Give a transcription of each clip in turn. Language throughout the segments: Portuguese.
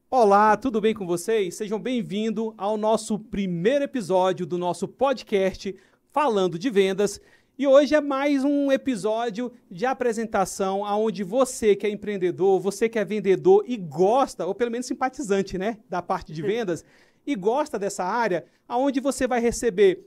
Olá, tudo bem com vocês? Sejam bem-vindos ao nosso primeiro episódio do nosso podcast Falando de Vendas. E hoje é mais um episódio de apresentação onde você que é empreendedor, você que é vendedor e gosta, ou pelo menos simpatizante, né, da parte de vendas, e gosta dessa área, onde você vai receber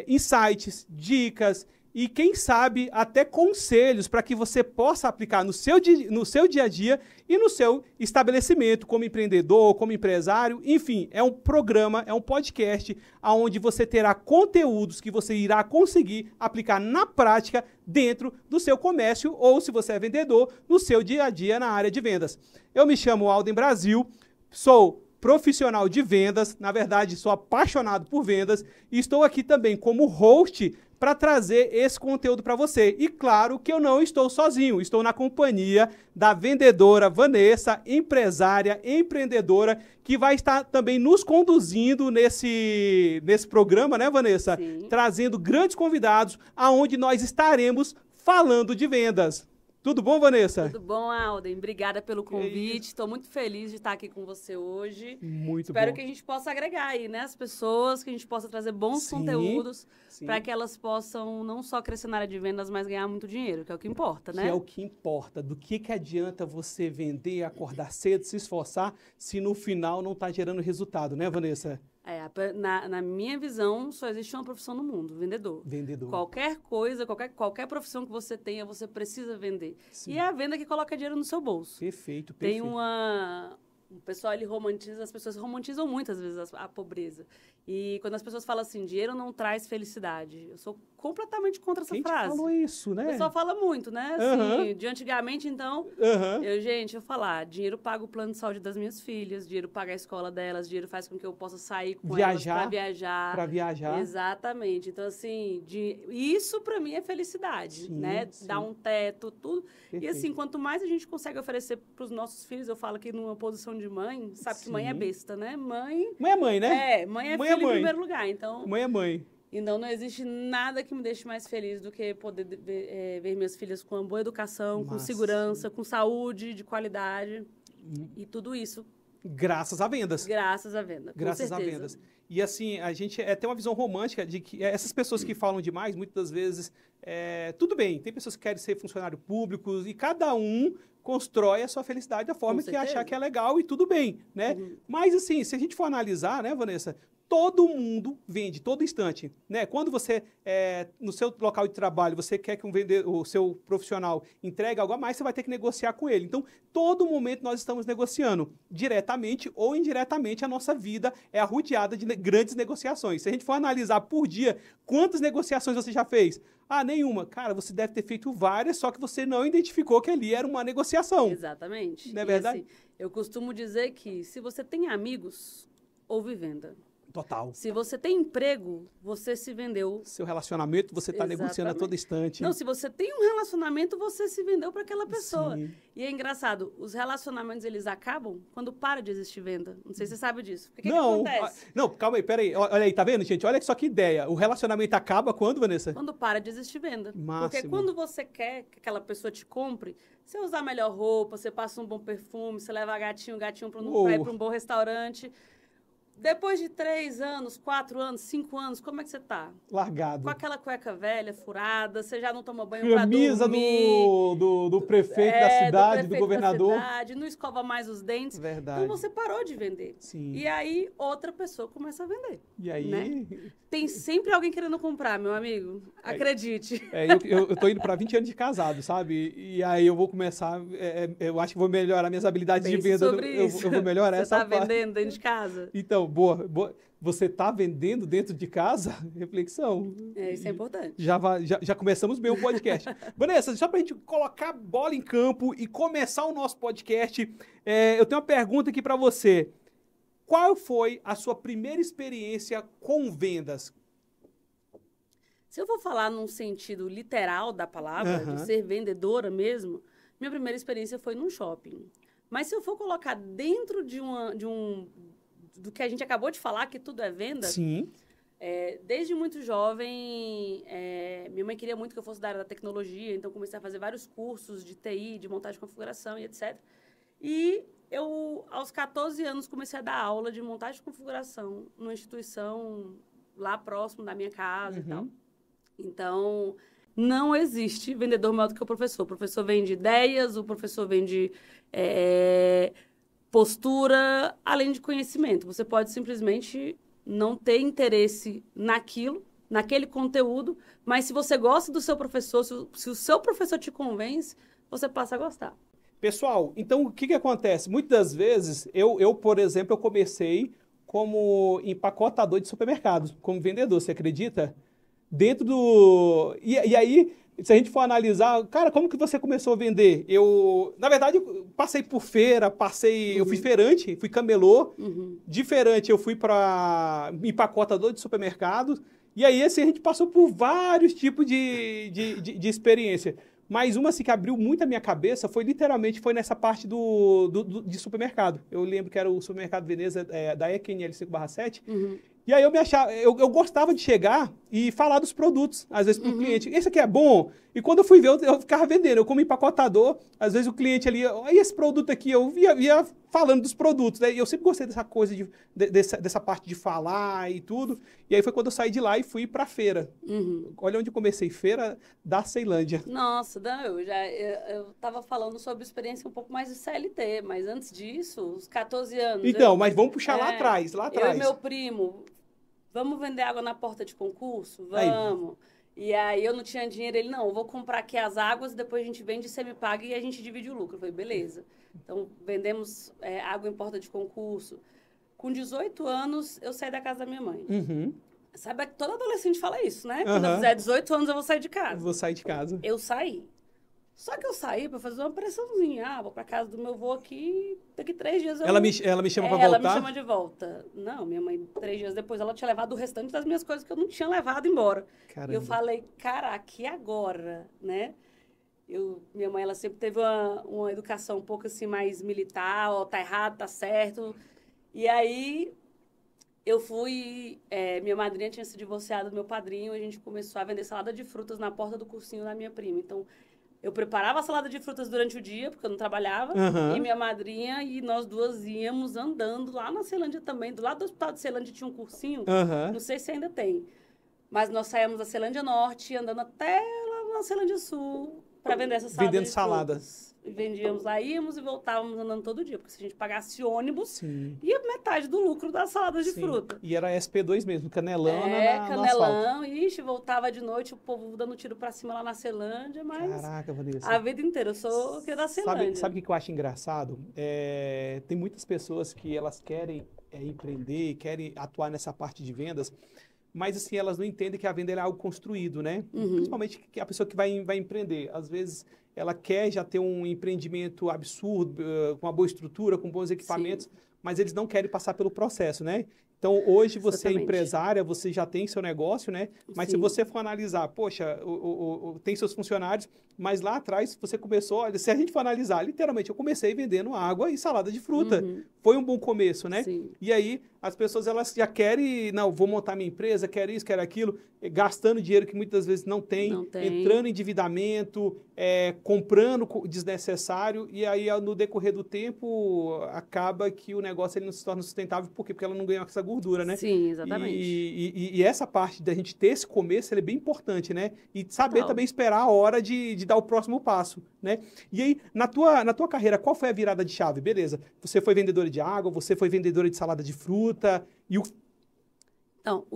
insights, dicas e, quem sabe, até conselhos para que você possa aplicar no seu dia a dia e no seu estabelecimento como empreendedor, como empresário. Enfim, é um programa, é um podcast onde você terá conteúdos que você irá conseguir aplicar na prática dentro do seu comércio ou, se você é vendedor, no seu dia a dia na área de vendas. Eu me chamo Alden Brasil, sou profissional de vendas, na verdade sou apaixonado por vendas e estou aqui também como host para trazer esse conteúdo para você. E claro que eu não estou sozinho, estou na companhia da vendedora Vanessa, empresária, empreendedora, que vai estar também nos conduzindo nesse programa, né, Vanessa? Sim. Trazendo grandes convidados, aonde nós estaremos falando de vendas. Tudo bom, Vanessa? Tudo bom, Alden? Obrigada pelo convite. Estou muito feliz de estar aqui com você hoje. Muito Espero bom. que a gente possa agregar aí, né, as pessoas, que a gente possa trazer bons conteúdos para que elas possam não só crescer na área de vendas, mas ganhar muito dinheiro, que é o que importa, né? Que é o que importa. Do que adianta você vender, acordar cedo, se esforçar, se no final não está gerando resultado, né, Vanessa? Na minha visão, só existe uma profissão no mundo, vendedor. Vendedor. Qualquer coisa, qualquer profissão que você tenha, você precisa vender. Sim. E é a venda que coloca dinheiro no seu bolso. Perfeito, Tem perfeito. O pessoal, ele romantiza, as pessoas romantizam muitas vezes a pobreza. E quando as pessoas falam assim, dinheiro não traz felicidade, eu sou completamente contra essa Quem frase. te falou isso, né? O pessoal fala muito, né? Assim, de antigamente, então, eu falar, dinheiro paga o plano de saúde das minhas filhas, dinheiro paga a escola delas, dinheiro faz com que eu possa sair com elas para viajar. Para viajar. Exatamente. Então, assim, isso para mim é felicidade, sim, né? Sim. Dar um teto, tudo. Perfeito. E assim, quanto mais a gente consegue oferecer para os nossos filhos, eu falo que numa posição de mãe, sabe que mãe é besta, né? Mãe é mãe, né? mãe é filho em primeiro lugar. Então, mãe é mãe. Então, não existe nada que me deixe mais feliz do que poder ver minhas filhas com uma boa educação, com segurança, com saúde, de qualidade. E tudo isso. Graças a vendas. Graças à venda, Graças a vendas. E assim, a gente tem uma visão romântica de que essas pessoas que falam demais, muitas das vezes, tudo bem, tem pessoas que querem ser funcionário público e cada um constrói a sua felicidade da forma que achar que é legal e tudo bem, né? Mas assim, se a gente for analisar, né, Vanessa, todo mundo vende, todo instante, né? Quando você, no seu local de trabalho, você quer que o seu profissional entregue algo a mais, você vai ter que negociar com ele. Então, todo momento nós estamos negociando, diretamente ou indiretamente, a nossa vida é arrodeada de grandes negociações. Se a gente for analisar por dia, quantas negociações você já fez? Ah, nenhuma. Cara, você deve ter feito várias, só que você não identificou que ali era uma negociação. Exatamente. Não é verdade? Assim, eu costumo dizer que se você tem amigos, houve venda. Total. Se você tem emprego, você se vendeu. Seu relacionamento, você está negociando a todo instante. Não, se você tem um relacionamento, você se vendeu para aquela pessoa. Sim. E é engraçado, os relacionamentos, eles acabam quando para de existir venda. Não sei se você sabe disso. O que não, acontece? Não, calma aí, peraí. Olha aí, tá vendo, gente? Olha só que ideia. O relacionamento acaba quando, Vanessa? Quando para de existir venda. Máximo. Porque quando você quer que aquela pessoa te compre, você usa a melhor roupa, você passa um bom perfume, você leva gatinho para ir para um bom restaurante. Depois de 3 anos, 4 anos, 5 anos, como é que você tá? Largado. Com aquela cueca velha, furada, você já não toma banho Camisa pra dormir. do prefeito da cidade, do governador. Da cidade, não escova mais os dentes. Verdade. Então você parou de vender. Sim. E aí outra pessoa começa a vender. E aí? Né? Tem sempre alguém querendo comprar, meu amigo. Acredite. Eu tô indo para 20 anos de casado, sabe? E aí eu vou começar, eu acho que vou melhorar minhas habilidades de venda. Eu vou melhorar essa parte. Você tá vendendo dentro de casa? Então, boa. Você está vendendo dentro de casa? Reflexão. Isso é importante. Já começamos bem o podcast. Vanessa, só para a gente colocar a bola em campo e começar o nosso podcast, eu tenho uma pergunta aqui para você. Qual foi a sua primeira experiência com vendas? Se eu for falar num sentido literal da palavra, de ser vendedora mesmo, minha primeira experiência foi num shopping. Mas se eu for colocar dentro do que a gente acabou de falar, que tudo é venda. Sim. Desde muito jovem, minha mãe queria muito que eu fosse da área da tecnologia, então comecei a fazer vários cursos de TI, de montagem de configuração e etc. E eu, aos 14 anos, comecei a dar aula de montagem de configuração numa instituição lá próximo da minha casa e tal. Então, não existe vendedor maior do que o professor. O professor vende ideias, o professor vende postura, além de conhecimento. Você pode simplesmente não ter interesse naquele conteúdo, mas se você gosta do seu professor, se o seu professor te convence, você passa a gostar. Pessoal, então o que acontece? Muitas das vezes, por exemplo, eu comecei como empacotador de supermercados, como vendedor, você acredita? Dentro do... E aí, se a gente for analisar, cara, como que você começou a vender? Na verdade, eu passei por feira, eu fui feirante, fui camelô. De feirante, eu fui para empacotador de supermercados. E aí, assim, a gente passou por vários tipos de experiência. Mas uma assim, que abriu muito a minha cabeça foi nessa parte de supermercado. Eu lembro que era o supermercado Veneza da EQNL 5/7. E aí eu gostava de chegar e falar dos produtos, às vezes, para o cliente. Esse aqui é bom? E quando eu fui ver, eu ficava vendendo. Eu como empacotador, às vezes o cliente ali, olha esse produto aqui, eu via falando dos produtos, né? E eu sempre gostei dessa coisa, dessa parte de falar e tudo. E aí foi quando eu saí de lá e fui para a feira. Olha onde eu comecei, Feira da Ceilândia. Nossa, não, eu estava falando sobre experiência um pouco mais de CLT, mas antes disso, os 14 anos... Então, mas vamos puxar lá atrás, Eu e meu primo, vamos vender água na porta de concurso? Vamos. E aí eu não tinha dinheiro, ele, não, eu vou comprar aqui as águas, depois a gente vende, você me paga e a gente divide o lucro. Eu falei, beleza. Então, vendemos água em porta de concurso. Com 18 anos, eu saí da casa da minha mãe. Sabe que todo adolescente fala isso, né? Quando eu fizer 18 anos, eu vou sair de casa. Vou sair de casa. Eu saí. Só que eu saí para fazer uma pressãozinha. Vou para casa do meu avô aqui, daqui 3 dias eu... Ela me chama para voltar? Ela me chama de volta. Não, minha mãe, 3 dias depois, ela tinha levado o restante das minhas coisas que eu não tinha levado embora. Caramba. E eu falei, caraca, e agora, né? Minha mãe, ela sempre teve uma educação um pouco assim, mais militar, ó, tá errado, tá certo. E aí, eu fui... minha madrinha tinha se divorciado do meu padrinho, a gente começou a vender salada de frutas na porta do cursinho da minha prima. Então, eu preparava a salada de frutas durante o dia, porque eu não trabalhava, e minha madrinha e nós duas íamos andando lá na Ceilândia também. Do lado do Hospital de Ceilândia tinha um cursinho, não sei se ainda tem, mas nós saímos da Ceilândia Norte, andando até lá na Ceilândia Sul, para vender essa salada vendendo de salada. Frutas. E vendíamos lá, íamos e voltávamos andando todo dia, porque se a gente pagasse ônibus, ia metade do lucro das saladas de fruta. E era SP2 mesmo, canelão canelão, ixi, voltava de noite, o povo dando tiro pra cima lá na Ceilândia, mas... Caraca, Vanessa. A vida inteira, eu sou aqui da Ceilândia. Sabe o que eu acho engraçado? Tem muitas pessoas que elas querem empreender, querem atuar nessa parte de vendas, mas assim, elas não entendem que a venda é algo construído, né? Principalmente que a pessoa que vai empreender. Às vezes, ela quer já ter um empreendimento absurdo, com uma boa estrutura, com bons equipamentos, mas eles não querem passar pelo processo, né? Então, hoje você é empresária, você já tem seu negócio, né? Mas se você for analisar, poxa, tem seus funcionários, mas lá atrás você começou, olha, se a gente for analisar, literalmente, eu comecei vendendo água e salada de fruta. Foi um bom começo, né? E aí, as pessoas, elas já querem, não, vou montar minha empresa, quero isso, quero aquilo, gastando dinheiro que muitas vezes não tem. Entrando em endividamento, comprando desnecessário, e aí, no decorrer do tempo, acaba que o negócio ele não se torna sustentável. Por quê? Porque ela não ganha essa gordura, né? Sim, exatamente. E essa parte da gente ter esse começo, ela é bem importante, né? E saber também esperar a hora de dar o próximo passo, né? E aí, na tua carreira, qual foi a virada de chave? Beleza, você foi vendedora de água, você foi vendedora de salada de fruta, Então,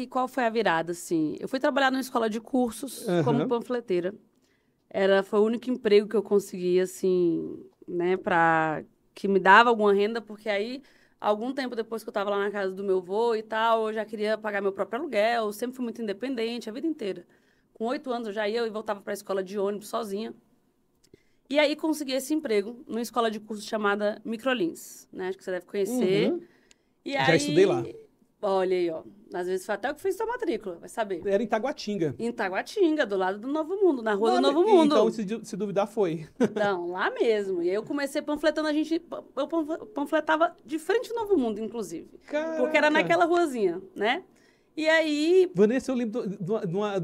qual foi a virada, assim? Eu fui trabalhar numa escola de cursos como panfleteira. Foi o único emprego que eu consegui, assim, né, que me dava alguma renda, porque aí, algum tempo depois que eu estava lá na casa do meu avô e tal, eu já queria pagar meu próprio aluguel, eu sempre fui muito independente, a vida inteira. Com 8 anos eu já ia e voltava para a escola de ônibus sozinha. E aí consegui esse emprego numa escola de curso chamada Microlins, né? Acho que você deve conhecer. E já estudei lá. Olha aí, ó. Às vezes foi até eu que fiz sua matrícula, vai saber. Era em Taguatinga. Em Taguatinga, do lado do Novo Mundo, na rua do Novo Mundo. Então, se duvidar, foi. Então, lá mesmo. E aí eu comecei panfletando, eu panfletava de frente ao Novo Mundo, inclusive. Caraca. Porque era naquela ruazinha, né? E aí... Vanessa, eu lembro de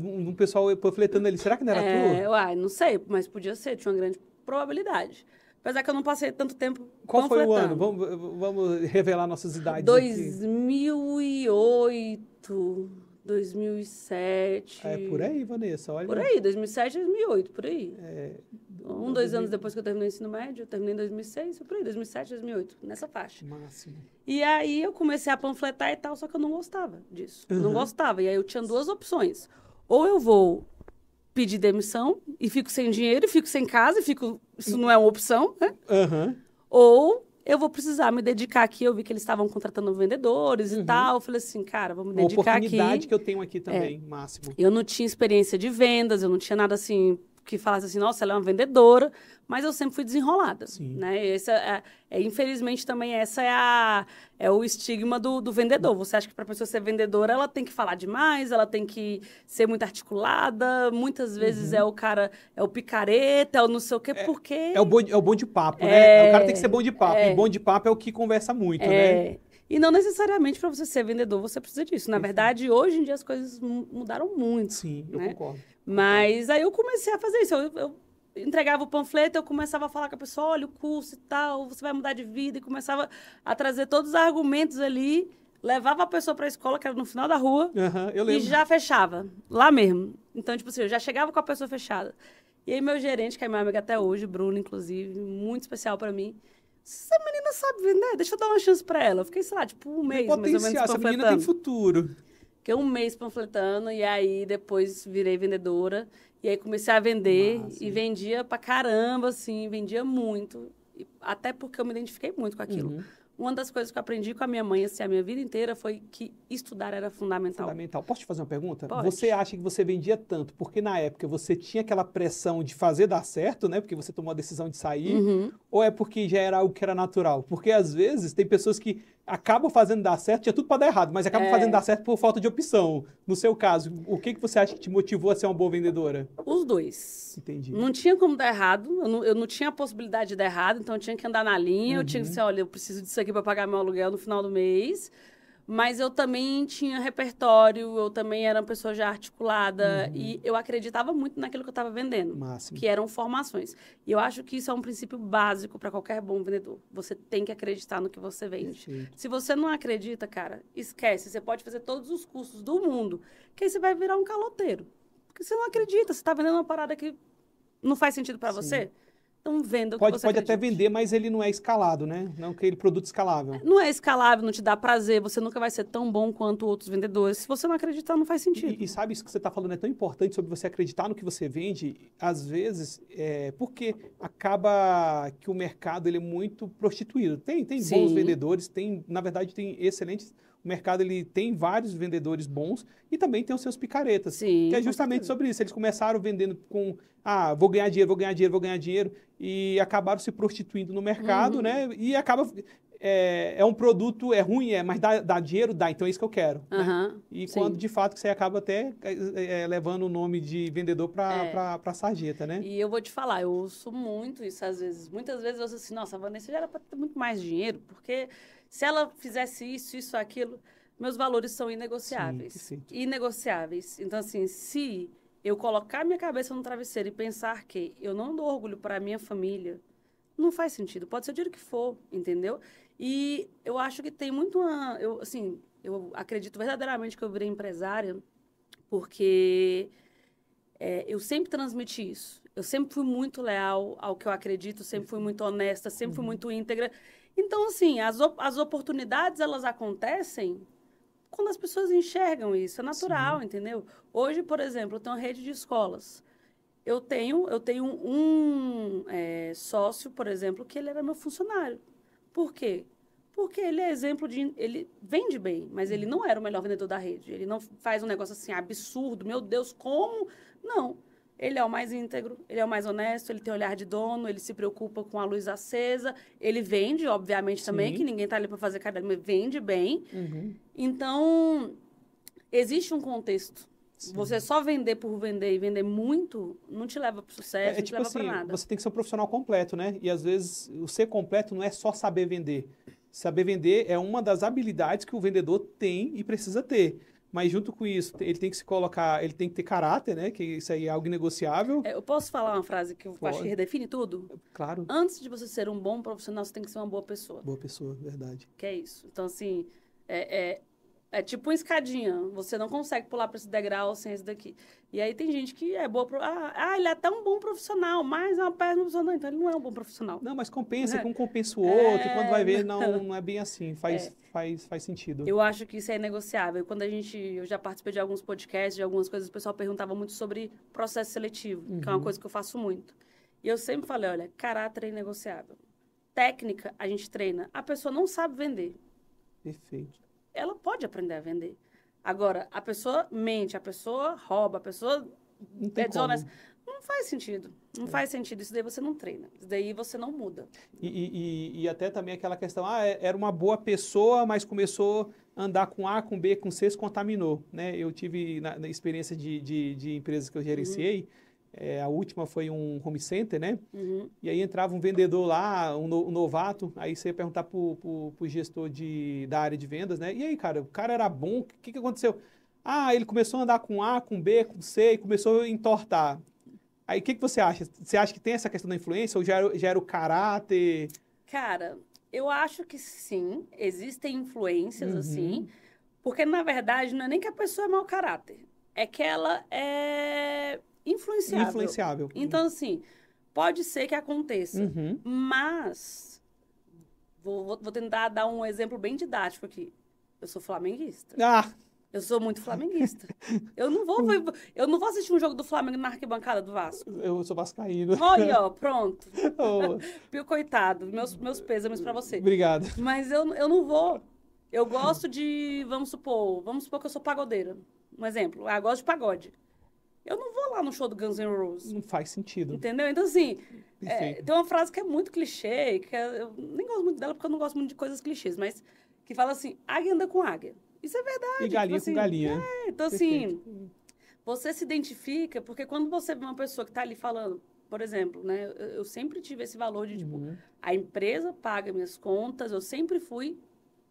um pessoal panfletando ali. Será que não era tu? Não sei, mas podia ser, tinha uma grande probabilidade. Apesar que eu não passei tanto tempo Qual foi o panfletando. ano? Vamos revelar nossas idades 2008, 2007. aqui. É por aí, Vanessa, olha. Por aí, 2007, 2008, por aí. 2 anos depois que eu terminei o ensino médio, eu terminei em 2006, por aí, 2007, 2008, nessa faixa. Máximo. E aí eu comecei a panfletar e tal, só que eu não gostava disso. Não gostava. E aí eu tinha 2 opções. Ou eu vou pedir demissão e fico sem dinheiro, e fico sem casa, e fico... Isso não é uma opção, né? Ou eu vou precisar me dedicar aqui. Eu vi que eles estavam contratando vendedores e tal. Eu falei assim, cara, vou me dedicar aqui. Uma oportunidade que eu tenho aqui também, máximo. Eu não tinha experiência de vendas, eu não tinha nada assim que falasse assim, nossa, ela é uma vendedora, mas eu sempre fui desenrolada, né? Esse infelizmente também essa é o estigma do vendedor. Você acha que para a pessoa ser vendedora, ela tem que falar demais, ela tem que ser muito articulada, muitas vezes é o cara, é o picareta, é o não sei o quê, porque... É o bom de papo, né? O cara tem que ser bom de papo, e bom de papo é o que conversa muito, né? E não necessariamente para você ser vendedor, você precisa disso. Na verdade, hoje em dia as coisas mudaram muito. Sim, eu concordo. Mas aí eu comecei a fazer isso. Eu entregava o panfleto, eu começava a falar com a pessoa, olha o curso e tal, você vai mudar de vida. E começava a trazer todos os argumentos ali, levava a pessoa para a escola, que era no final da rua, eu lembro. e já fechava, lá mesmo. Então, tipo assim, eu já chegava com a pessoa fechada. E aí meu gerente, que é meu amigo até hoje, Bruno, inclusive, muito especial para mim, essa menina sabe vender, deixa eu dar uma chance para ela. Eu fiquei, sei lá, tipo um mês, mais ou menos, panfletando. Essa menina tem futuro. Fiquei um mês panfletando e aí depois virei vendedora. E aí comecei a vender e vendia pra caramba, assim, vendia muito. Até porque eu me identifiquei muito com aquilo. Uma das coisas que eu aprendi com a minha mãe, assim, a minha vida inteira, foi que estudar era fundamental. Fundamental. Posso te fazer uma pergunta? Pode. Você acha que você vendia tanto porque na época você tinha aquela pressão de fazer dar certo, né? Porque você tomou a decisão de sair? Ou é porque já era algo que era natural? Porque às vezes tem pessoas que acabam fazendo dar certo, tinha tudo para dar errado, mas acabam fazendo dar certo por falta de opção. No seu caso, o que você acha que te motivou a ser uma boa vendedora? Os dois. Entendi. Não tinha como dar errado, eu não tinha a possibilidade de dar errado, então eu tinha que andar na linha, eu tinha que dizer, olha, eu preciso disso aqui para pagar meu aluguel no final do mês. Mas eu também tinha repertório, eu também era uma pessoa já articulada e eu acreditava muito naquilo que eu estava vendendo, que eram formações. E eu acho que isso é um princípio básico para qualquer bom vendedor. Você tem que acreditar no que você vende. Perfeito. Se você não acredita, cara, esquece. Você pode fazer todos os cursos do mundo, que aí você vai virar um caloteiro. Porque você não acredita, você está vendendo uma parada que não faz sentido para você. Então, venda o que você pode acredite. até vender, mas ele não é escalado, né? Não é aquele produto escalável. Não é escalável, não te dá prazer, você nunca vai ser tão bom quanto outros vendedores. Se você não acreditar, não faz sentido. E sabe, isso que você está falando é tão importante sobre você acreditar no que você vende, às vezes, porque acaba que o mercado ele é muito prostituído. Tem bons vendedores, na verdade, tem excelentes... O mercado ele tem vários vendedores bons e também tem os seus picaretas. Sim, que é justamente sobre isso. Eles começaram vendendo com, vou ganhar dinheiro, vou ganhar dinheiro, vou ganhar dinheiro, e acabaram se prostituindo no mercado, né? E acaba... É um produto, é ruim, mas dá dinheiro, dá, então é isso que eu quero. Né? E quando, de fato, você acaba até levando o nome de vendedor para a sarjeta, né? E eu vou te falar, eu ouço muito isso às vezes. Muitas vezes eu ouço assim, nossa, a Vanessa já era para ter muito mais dinheiro, porque se ela fizesse isso, aquilo, meus valores são inegociáveis. Sim. Inegociáveis. Então, assim, se eu colocar minha cabeça no travesseiro e pensar que eu não dou orgulho para a minha família, não faz sentido. Pode ser o dinheiro que for, entendeu? E eu acho que tem muito eu acredito verdadeiramente que eu virei empresária porque eu sempre transmiti isso. Eu sempre fui muito leal ao que eu acredito, sempre fui muito honesta, sempre fui muito íntegra. Então, assim, as oportunidades, elas acontecem quando as pessoas enxergam isso. É natural, entendeu? Hoje, por exemplo, eu tenho uma rede de escolas. Eu tenho um sócio, por exemplo, que ele era meu funcionário. Por quê? Porque ele é exemplo de... Ele vende bem, mas ele não era o melhor vendedor da rede. Ele não faz um negócio assim absurdo. Meu Deus, como? Não. Ele é o mais íntegro, ele é o mais honesto, ele tem olhar de dono, ele se preocupa com a luz acesa. Ele vende, obviamente, também, que ninguém está ali para fazer cardápio, mas vende bem. Então, existe um contexto. Você só vender por vender e vender muito não te leva para o sucesso, não te leva para nada. Você tem que ser um profissional completo, né? E às vezes o ser completo não é só saber vender. Saber vender é uma das habilidades que o vendedor tem e precisa ter. mas junto com isso, ele tem que se colocar, ele tem que ter caráter, né? Que isso aí é algo negociável. Eu posso falar uma frase que eu acho que redefine tudo? Claro. Antes de você ser um bom profissional, você tem que ser uma boa pessoa. Boa pessoa, verdade. Que é isso. Então, assim, é tipo uma escadinha. Você não consegue pular para esse degrau sem esse daqui. E aí tem gente que é boa... ele é tão bom profissional, mas é uma péssima profissional. Então, ele não é um bom profissional. Não, mas compensa, que um compensa o outro. E quando vai ver, não é bem assim. Faz sentido. Eu acho que isso é negociável. Eu já participei de alguns podcasts, de algumas coisas, o pessoal perguntava muito sobre processo seletivo, que é uma coisa que eu faço muito. E eu sempre falei, olha, caráter é inegociável. Técnica, a gente treina. A pessoa não sabe vender. Perfeito. Ela pode aprender a vender. Agora, a pessoa mente, a pessoa rouba, a pessoa é desonesta. Não faz sentido. Não faz sentido. Isso daí você não treina. Isso daí você não muda. E até também aquela questão, era uma boa pessoa, mas começou a andar com A, com B, com C, se contaminou, né? Eu tive, na experiência de empresas que eu gerenciei, a última foi um home center, né? E aí entrava um vendedor lá, um novato, aí você ia perguntar pro gestor da área de vendas, né? E aí, cara, o cara era bom, o que aconteceu? Ele começou a andar com A, com B, com C, e começou a entortar. Aí, o que você acha? Você acha que tem essa questão da influência ou já era o caráter? Cara, eu acho que sim, existem influências, assim, porque, na verdade, não é nem que a pessoa é mau caráter, é que ela é influenciável. Então, assim, pode ser que aconteça, mas vou tentar dar um exemplo bem didático aqui. Eu sou flamenguista. Eu sou muito flamenguista. Eu não vou assistir um jogo do Flamengo na arquibancada do Vasco. Eu sou vascaíno. Olha, ó, pronto. Coitado, meus pêsames pra você. Obrigado. Mas eu não vou. Eu gosto de, vamos supor que eu sou pagodeira. Um exemplo. Eu gosto de pagode. Eu não vou lá no show do Guns N' Roses. Não faz sentido. Entendeu? Então, assim, tem uma frase que é muito clichê, eu nem gosto muito dela porque eu não gosto muito de coisas clichês, mas que fala assim, águia anda com águia. Isso é verdade. E galinha tipo assim, com galinha. Então, assim, você se identifica, porque quando você vê uma pessoa que está ali falando, por exemplo, né? Eu sempre tive esse valor de, tipo, a empresa paga minhas contas, eu sempre fui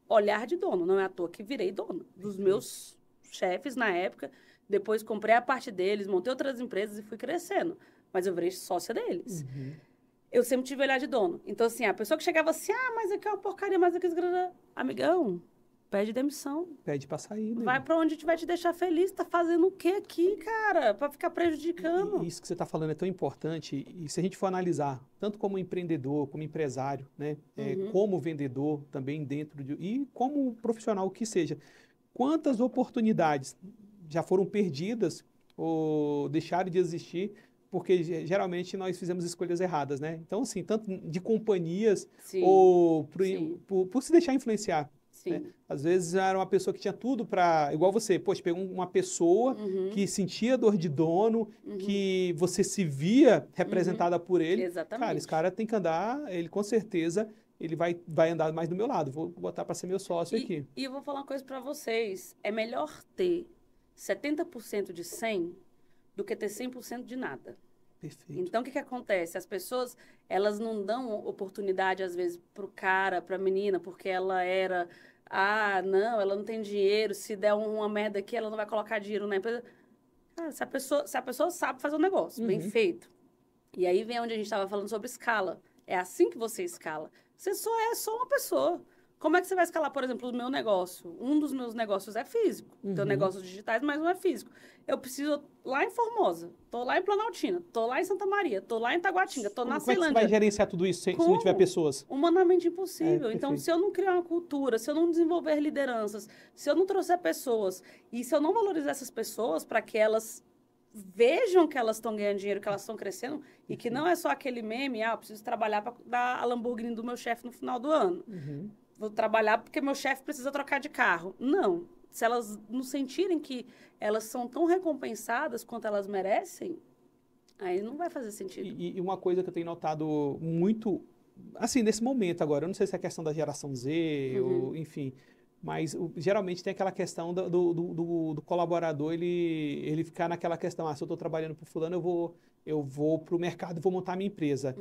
olhar de dono, não é à toa que virei dono dos meus chefes na época, depois comprei a parte deles, montei outras empresas e fui crescendo, mas eu virei sócia deles. Eu sempre tive olhar de dono. Então, assim, a pessoa que chegava assim, mas aqui é uma porcaria, mas aqui... Amigão, pede demissão. Pede pra sair, né? Vai pra onde vai te deixar feliz. Tá fazendo o quê aqui, cara? Pra ficar prejudicando. Isso que você tá falando é tão importante. E se a gente for analisar, tanto como empreendedor, como empresário, né? Como vendedor também dentro e como profissional, o que seja. Quantas oportunidades já foram perdidas ou deixaram de existir porque geralmente nós fizemos escolhas erradas, né? Então, assim, tanto de companhias ou por se deixar influenciar. Né? Às vezes era uma pessoa que tinha tudo para... Igual você, poxa, pegou uma pessoa que sentia dor de dono, que você se via representada por ele. Exatamente. Cara, esse cara tem que andar, ele com certeza, ele vai andar mais do meu lado. Vou botar para ser meu sócio aqui. E eu vou falar uma coisa para vocês. É melhor ter 70% de 100 do que ter 100% de nada. Perfeito. Então, o que acontece? As pessoas, elas não dão oportunidade, às vezes, pro cara, pra menina, porque ela era... não, ela não tem dinheiro, se der uma merda aqui, ela não vai colocar dinheiro na empresa. Cara, se a pessoa sabe fazer um negócio, bem feito. E aí vem onde a gente estava falando sobre escala. É assim que você escala. Você só é uma pessoa. Como é que você vai escalar, por exemplo, o meu negócio? Um dos meus negócios é físico. Tenho negócios digitais, mas não é físico. Eu preciso lá em Formosa, tô lá em Planaltina, tô lá em Santa Maria, tô lá em Taguatinga, tô na Ceilândia. Como é que você vai gerenciar tudo isso se não tiver pessoas? Humanamente impossível. Então, se eu não criar uma cultura, se eu não desenvolver lideranças, se eu não trouxer pessoas, e se eu não valorizar essas pessoas para que elas vejam que elas estão ganhando dinheiro, que elas estão crescendo, e que não é só aquele meme, eu preciso trabalhar para dar a Lamborghini do meu chefe no final do ano. Vou trabalhar porque meu chefe precisa trocar de carro. Não. Se elas não sentirem que elas são tão recompensadas quanto elas merecem, aí não vai fazer sentido. E uma coisa que eu tenho notado muito, assim, nesse momento agora, eu não sei se é a questão da geração Z, ou, enfim, mas geralmente tem aquela questão do colaborador, ele ficar naquela questão, se eu estou trabalhando para o fulano, eu vou para o mercado e vou montar a minha empresa.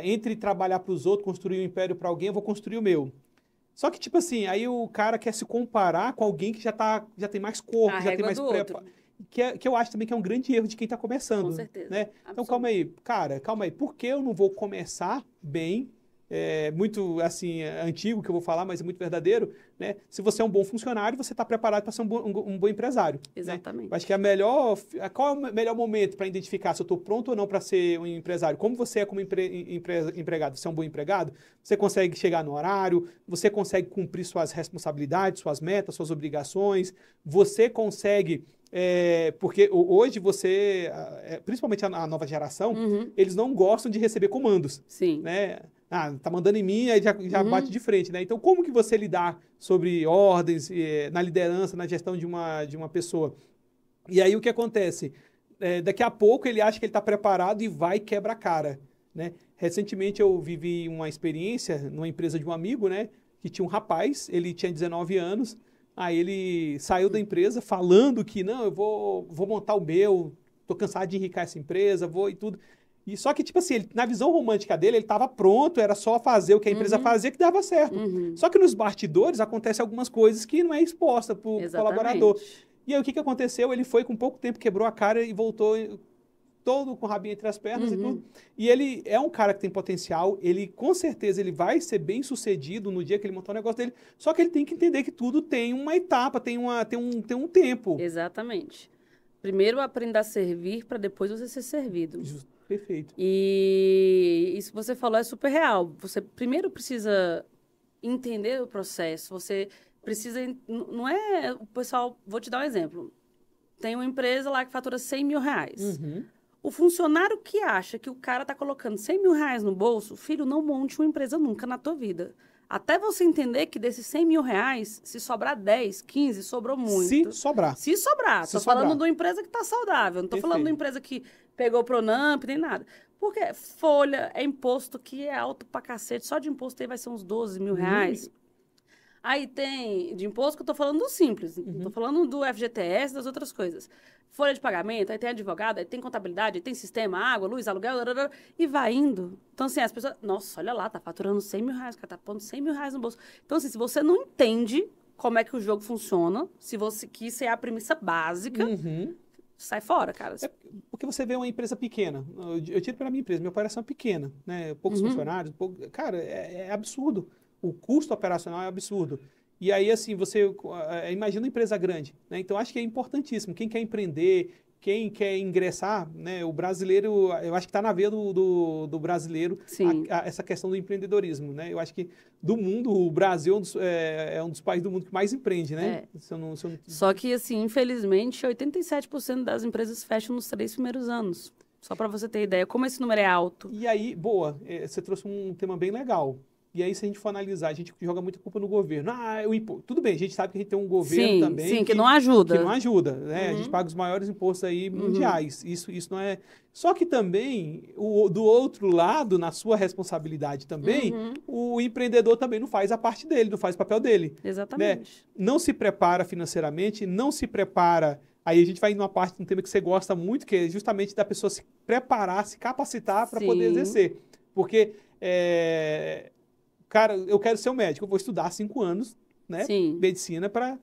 Entre trabalhar para os outros, construir um império para alguém, eu vou construir o meu. Só que, tipo assim, aí o cara quer se comparar com alguém que já tem mais corpo, A já tem régua mais do preparo. outro. Que eu acho também que é um grande erro de quem está começando. Com certeza. Né? Então, Absoluto. calma aí. Cara, calma aí. Por que eu não vou começar bem? Muito, assim, antigo que eu vou falar, mas é muito verdadeiro, né? Se você é um bom funcionário, você está preparado para ser um bom empresário. Exatamente. Né? Eu acho que qual é o melhor momento para identificar se eu estou pronto ou não para ser um empresário? Como você é como empregado? Você é um bom empregado? Você consegue chegar no horário? Você consegue cumprir suas responsabilidades, suas metas, suas obrigações? Você consegue... porque hoje principalmente a nova geração, eles não gostam de receber comandos. Sim. Né? Tá mandando em mim, aí já bate de frente, né? Então, como que você lidar sobre ordens, na liderança, na gestão de uma pessoa? E aí, o que acontece? Daqui a pouco, ele acha que ele está preparado e vai e quebra a cara, né? Recentemente, eu vivi uma experiência numa empresa de um amigo, né? Que tinha um rapaz, ele tinha 19 anos, aí ele saiu da empresa falando que, não, eu vou montar o meu, tô cansado de enriquecer essa empresa, vou e tudo. E só que, tipo assim, na visão romântica dele, ele estava pronto, era só fazer o que a empresa fazia que dava certo. Só que nos bastidores acontecem algumas coisas que não é exposta para o colaborador. E aí o que aconteceu? Ele foi com pouco tempo, quebrou a cara e voltou todo com o rabinho entre as pernas e tudo. E ele é um cara que tem potencial, ele com certeza ele vai ser bem sucedido no dia que ele montar o negócio dele, só que ele tem que entender que tudo tem uma etapa, tem um tempo. Exatamente. Primeiro aprenda a servir para depois você ser servido. Justo. Perfeito. E isso que você falou é super real. Você primeiro precisa entender o processo, você precisa... Não é... O pessoal... Vou te dar um exemplo. Tem uma empresa lá que fatura 100 mil reais. O funcionário que acha que o cara tá colocando 100 mil reais no bolso, filho, não monte uma empresa nunca na tua vida. Até você entender que desses 100 mil reais, se sobrar 10, 15, sobrou muito. Se sobrar. Se sobrar. Tô falando de uma empresa que tá saudável. Não tô falando de uma empresa que pegou Pronamp, nem nada. Porque folha é imposto que é alto pra cacete. Só de imposto aí vai ser uns 12 mil reais. Aí tem de imposto que eu tô falando do simples. Não tô falando do FGTS, das outras coisas. Folha de pagamento, aí tem advogado, aí tem contabilidade, aí tem sistema, água, luz, aluguel, e vai indo. Então, assim, as pessoas... Nossa, olha lá, tá faturando 100 mil reais, o cara tá pondo 100 mil reais no bolso. Então, assim, se você não entende como é que o jogo funciona, que isso é a premissa básica, sai fora, cara. Porque você vê uma empresa pequena. Eu tiro pela minha empresa, minha operação é pequena, né? Poucos funcionários, cara, é absurdo. O custo operacional é absurdo. E aí, assim, você imagina uma empresa grande, né? Então, acho que é importantíssimo. Quem quer empreender, quem quer ingressar, né? O brasileiro, eu acho que está na veia do brasileiro essa questão do empreendedorismo, né? Eu acho que do mundo, o Brasil é um dos países do mundo que mais empreende, né? Só que, assim, infelizmente, 87% das empresas fecham nos 3 primeiros anos. Só para você ter ideia, como esse número é alto. E aí, boa, você trouxe um tema bem legal. E aí, se a gente for analisar, a gente joga muita culpa no governo. Tudo bem, a gente sabe que a gente tem um governo também... Sim, que não ajuda. Que não ajuda, né? A gente paga os maiores impostos aí mundiais. Isso não é... Só que também, do outro lado, na sua responsabilidade também, o empreendedor também não faz a parte dele, não faz o papel dele. Exatamente. Né? Não se prepara financeiramente, não se prepara... Aí a gente vai numa parte de um tema que você gosta muito, que é justamente da pessoa se preparar, se capacitar para poder exercer. Porque... Cara, eu quero ser um médico, eu vou estudar 5 anos, né? Medicina para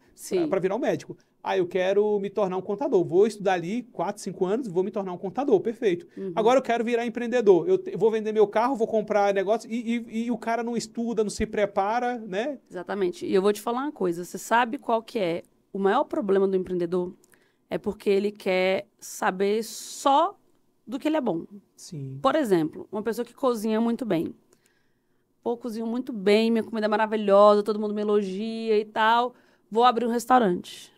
virar um médico. Eu quero me tornar um contador. Vou estudar ali 4, 5 anos, vou me tornar um contador, perfeito. Agora eu quero virar empreendedor. Eu vou vender meu carro, vou comprar negócio e o cara não estuda, não se prepara, né? Exatamente. E eu vou te falar uma coisa. Você sabe qual que é o maior problema do empreendedor? É porque ele quer saber só do que ele é bom. Sim. Por exemplo, uma pessoa que cozinha muito bem. Pô, cozinho muito bem, minha comida é maravilhosa, todo mundo me elogia e tal. Vou abrir um restaurante.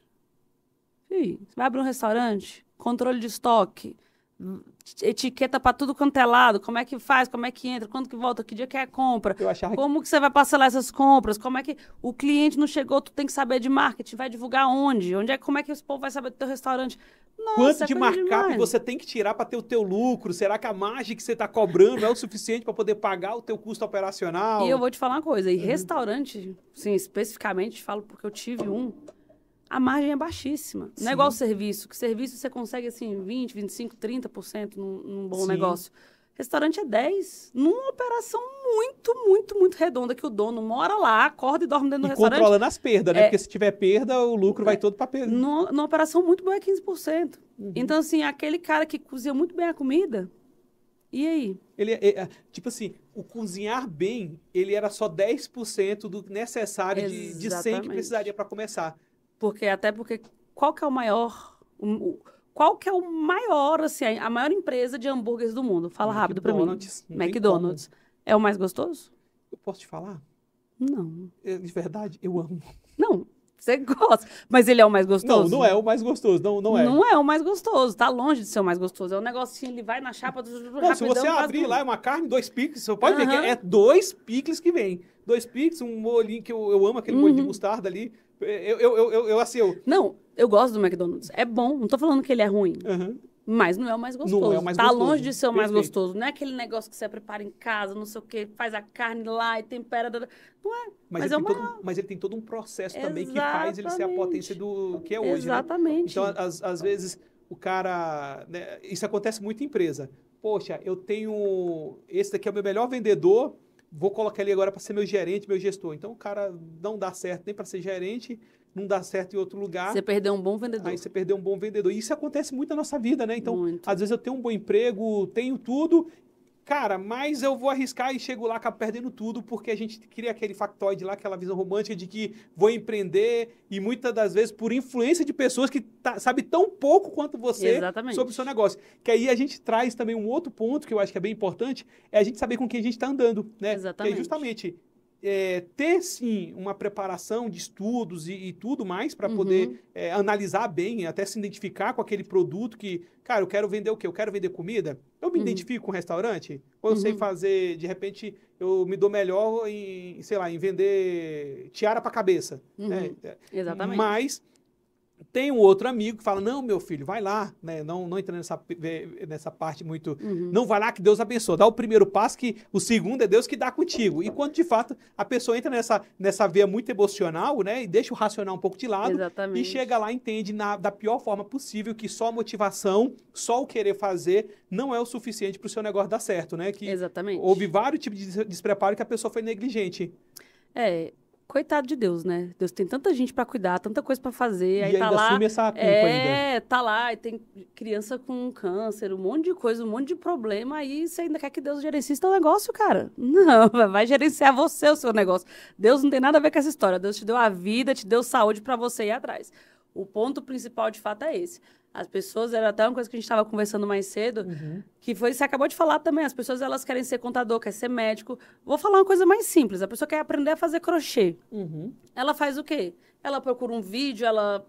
Você vai abrir um restaurante? Controle de estoque, etiqueta para tudo quanto é lado, como é que faz, como é que entra, quando que volta, que dia que é a compra, como que você vai parcelar essas compras, como é que o cliente não chegou, tu tem que saber de marketing, vai divulgar onde, como é que esse povo vai saber do teu restaurante? Nossa, quanto de markup você tem que tirar para ter o teu lucro? Será que a margem que você está cobrando é o suficiente para poder pagar o teu custo operacional? E eu vou te falar uma coisa, e restaurante, sim, especificamente, falo porque eu tive a margem é baixíssima. Não é igual serviço, que serviço você consegue, assim, 20, 25, 30% num bom negócio. Restaurante é 10. Numa operação muito, muito, muito redonda, que o dono mora lá, acorda e dorme dentro do restaurante. Controlando as perdas, né? Porque se tiver perda, o lucro vai todo para perda. Numa operação muito boa é 15%. Então, assim, aquele cara que cozinha muito bem a comida, e aí? Tipo assim, o cozinhar bem, ele era só 10% do necessário de 100 que precisaria para começar. Porque qual que é o maior... Qual que é o maior, assim, a maior empresa de hambúrgueres do mundo? Fala rápido pra mim. McDonald's. É o mais gostoso? Eu posso te falar? Não. De verdade, eu amo. Não, você gosta. Mas ele é o mais gostoso? Não é o mais gostoso, não é. Não é o mais gostoso, tá longe de ser o mais gostoso. É um negocinho, ele vai na chapa do rapidão. Se você abrir lá, é uma carne, 2 picles, você pode ver que é 2 picles que vem. 2 picles, um molhinho que eu amo, aquele molho de mostarda ali. Não, eu gosto do McDonald's. É bom, não tô falando que ele é ruim. Mas não é o mais gostoso. Não é o mais gostoso. Longe de ser o mais gostoso. Não é aquele negócio que você prepara em casa, não sei o quê, faz a carne lá e tempera. Não é. Mas ele tem todo um processo também que faz ele ser a potência do que é hoje. Exatamente. Né? Então, às vezes, o cara... Né, isso acontece muito em empresa. Poxa, eu tenho... Esse daqui é o meu melhor vendedor, vou colocar ele agora para ser meu gerente, meu gestor. Então, o cara não dá certo nem para ser gerente, não dá certo em outro lugar. Você perdeu um bom vendedor. Aí você perdeu um bom vendedor. E isso acontece muito na nossa vida, né? Então, às vezes eu tenho um bom emprego, tenho tudo, cara, mas eu vou arriscar e chego lá, acabo perdendo tudo, porque a gente cria aquele factoide lá, aquela visão romântica de que vou empreender, e muitas das vezes por influência de pessoas que sabem tão pouco quanto você sobre o seu negócio. Que aí a gente traz também um outro ponto que eu acho que é bem importante, é a gente saber com quem a gente está andando, né? Exatamente. Que é justamente... ter sim uma preparação de estudos e tudo mais para poder analisar bem, até se identificar com aquele produto que, cara, eu quero vender o quê? Eu quero vender comida? Eu me identifico com um restaurante? Ou eu sei fazer, de repente, eu me dou melhor em, sei lá, em vender tiara para cabeça. Né? Exatamente. Mas tem um outro amigo que fala, não, meu filho, vai lá, né? Não entra nessa parte muito... Não vai lá que Deus abençoa. Dá o primeiro passo, que o segundo é Deus que dá contigo. E quando, de fato, a pessoa entra nessa veia muito emocional, né? E deixa o racional um pouco de lado. Exatamente. E chega lá e entende da pior forma possível que só a motivação, só o querer fazer não é o suficiente para o seu negócio dar certo, né? Que Exatamente. Houve vários tipos de despreparo que a pessoa foi negligente. Coitado de Deus, né? Deus tem tanta gente pra cuidar, tanta coisa pra fazer. E aí ainda tá lá, assume essa culpa ainda. Tá lá, e tem criança com câncer, um monte de coisa, um monte de problema. Aí você ainda quer que Deus gerencie seu negócio, cara? Não, vai gerenciar você o seu negócio. Deus não tem nada a ver com essa história. Deus te deu a vida, te deu saúde pra você ir atrás. O ponto principal, de fato, é esse. As pessoas, era até uma coisa que a gente estava conversando mais cedo, que foi, você acabou de falar também, as pessoas, elas querem ser contador, querem ser médico. Vou falar uma coisa mais simples, a pessoa quer aprender a fazer crochê. Ela faz o quê? Ela procura um vídeo, ela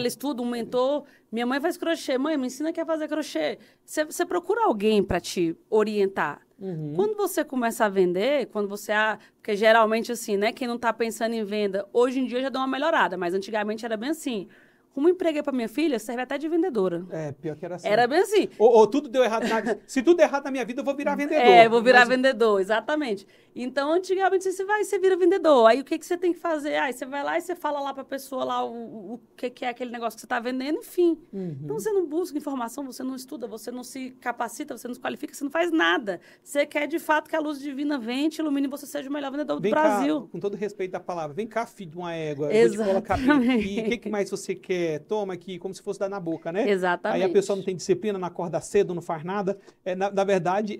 estuda um mentor. Minha mãe faz crochê. Mãe, me ensina a fazer crochê. Você procura alguém para te orientar. Quando você começa a vender, porque geralmente assim, né, quem não está pensando em venda, hoje em dia já deu uma melhorada, mas antigamente era bem assim. Como empreguei para minha filha, serve até de vendedora. Pior que era assim. Era bem assim. Ou tudo deu errado. Se tudo der errado na minha vida, eu vou virar vendedor. Vou virar vendedor, exatamente. Então, antigamente, você vira vendedor. Aí, o que você tem que fazer? Aí, você vai lá e você fala lá para a pessoa lá o que é aquele negócio que você está vendendo, enfim. Então, você não busca informação, você não estuda, você não se capacita, você não se qualifica, você não faz nada. Você quer, de fato, que a luz divina venha, te ilumine e você seja o melhor vendedor do Brasil. Cá, com todo respeito da palavra, vem cá, filho de uma égua. Exatamente. Eu vou te colocar bem aqui. O que mais você quer? Toma aqui, como se fosse dar na boca, né? Exatamente. Aí a pessoa não tem disciplina, não acorda cedo, não faz nada. Na verdade,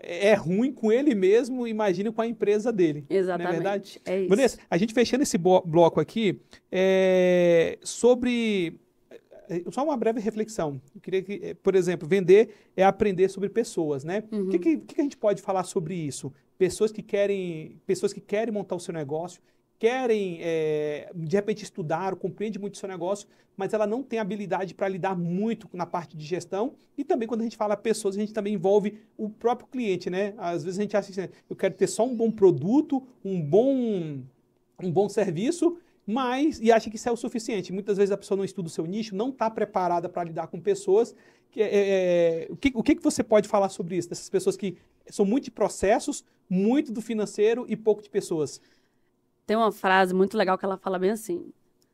é ruim com ele mesmo, imagina com a empresa dele. Exatamente. Não é verdade? É isso. Vanessa, a gente fechando esse bloco aqui, sobre... Só uma breve reflexão. Eu queria que, por exemplo, vender é aprender sobre pessoas, né? O que a gente pode falar sobre isso? Pessoas que querem montar o seu negócio, querem, de repente, estudar, compreende muito o seu negócio, mas ela não tem habilidade para lidar muito na parte de gestão. E também, quando a gente fala pessoas, a gente também envolve o próprio cliente, né? Às vezes a gente acha assim, eu quero ter só um bom produto, um bom serviço, e acha que isso é o suficiente. Muitas vezes a pessoa não estuda o seu nicho, não está preparada para lidar com pessoas. O que você pode falar sobre isso? Dessas pessoas que são muito de processos, muito do financeiro e pouco de pessoas. Tem uma frase muito legal que ela fala bem assim: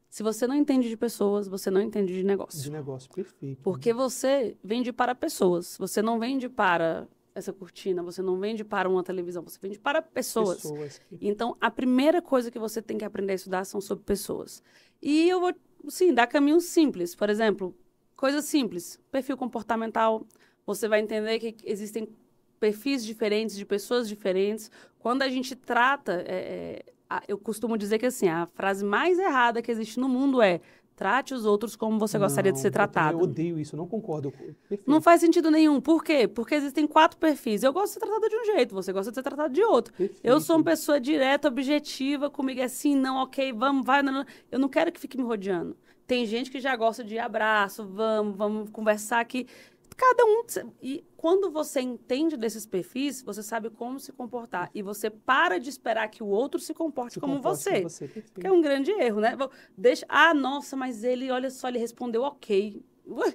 Se você não entende de pessoas, você não entende de negócio. De negócio, perfeito. Porque você vende para pessoas. Você não vende para essa cortina, você não vende para uma televisão, você vende para pessoas. Então, a primeira coisa que você tem que aprender a estudar são sobre pessoas. E eu vou, sim, dar caminhos simples. Por exemplo, coisas simples. Perfil comportamental. Você vai entender que existem perfis diferentes, de pessoas diferentes. Quando a gente trata... eu costumo dizer que assim, a frase mais errada que existe no mundo é: trate os outros como você gostaria de ser tratado. Eu odeio isso, não concordo. Perfeito. Não faz sentido nenhum. Por quê? Porque existem 4 perfis. Eu gosto de ser tratada de um jeito, você gosta de ser tratado de outro. Perfeito. Eu sou uma pessoa direta, objetiva, comigo é assim, não, ok, vamos, vai. Não. Eu não quero que fique me rodeando. Tem gente que já gosta de abraço, vamos conversar aqui. Cada um... E quando você entende desses perfis, você sabe como se comportar. E você para de esperar que o outro se comporte como você. Que é um grande erro, né? Nossa, mas ele, olha só, ele respondeu ok. Ué?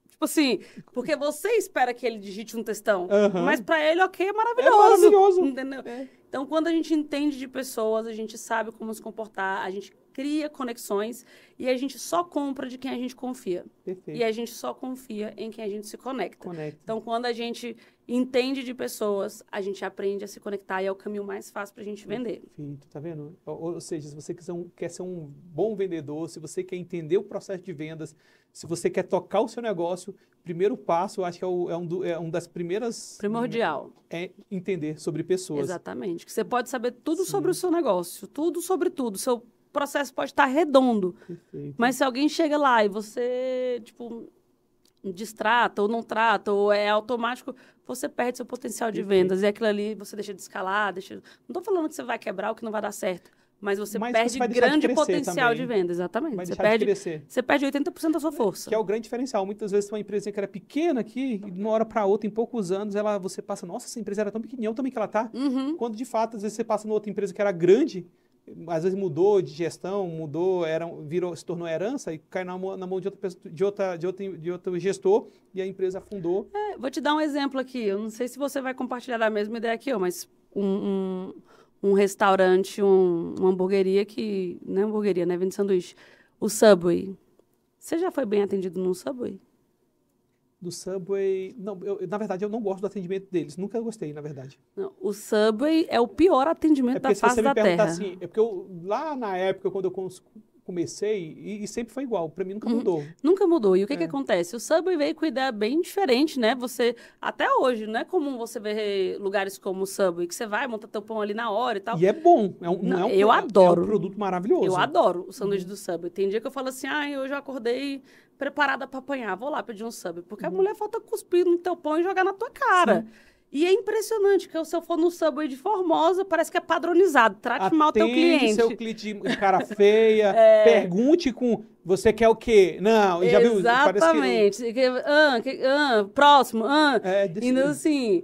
Tipo assim, porque você espera que ele digite um textão. Mas para ele, ok, é maravilhoso. É maravilhoso. Entendeu? Então, quando a gente entende de pessoas, a gente sabe como se comportar, a gente cria conexões e a gente só compra de quem a gente confia. Perfeito. E a gente só confia em quem a gente se conecta. Então, quando a gente entende de pessoas, a gente aprende a se conectar e é o caminho mais fácil para a gente vender. Perfeito, tá vendo? Ou seja, se você quer ser um bom vendedor, se você quer entender o processo de vendas, se você quer tocar o seu negócio, primeiro passo, eu acho que é um das primeiras... Primordial. É entender sobre pessoas. Exatamente. Que você pode saber tudo sobre o seu negócio, tudo sobre tudo. Seu processo pode estar redondo. Perfeito. Mas se alguém chega lá e você, tipo, distrata ou não trata, ou é automático, você perde seu potencial de vendas. E aquilo ali você deixa de escalar, Não estou falando que você vai quebrar ou que não vai dar certo. Mas você perde grande potencial de venda, exatamente. Vai deixar de crescer. Você perde 80% da sua força. Que é o grande diferencial. Muitas vezes uma empresa que era pequena aqui, de uma hora para outra, em poucos anos, você passa, nossa, essa empresa era tão pequenininha, também que ela tá. Quando, de fato, às vezes você passa numa outra empresa que era grande, às vezes mudou de gestão, se tornou herança e cai na mão de outro gestor e a empresa afundou. Vou te dar um exemplo aqui. Eu não sei se você vai compartilhar da mesma ideia que eu, mas um restaurante, uma hamburgueria que... Não é hamburgueria, né? Vende sanduíche. O Subway. Você já foi bem atendido no Subway? Do Subway... Não, na verdade, eu não gosto do atendimento deles. Nunca gostei, na verdade. Não, o Subway é o pior atendimento da face da Terra. Assim, é porque lá na época, quando eu comecei, e sempre foi igual. Para mim, nunca mudou. Nunca mudou. E o que acontece? O Subway veio com ideia bem diferente, né? Até hoje, não é comum você ver lugares como o Subway, que você vai, monta teu pão ali na hora e tal. E é bom. Eu adoro. É um produto maravilhoso. Eu adoro o sanduíche do Subway. Tem dia que eu falo assim, hoje eu acordei preparada para apanhar, vou lá pedir um Subway. Porque a mulher falta cuspir no teu pão e jogar na tua cara. Sim. E é impressionante que se eu for no Subway de Formosa, parece que é padronizado. Trate mal o teu cliente. Seu cliente de cara feia. Pergunte com... Você quer o quê? Não, já viu? Exatamente. Próximo. Então, assim...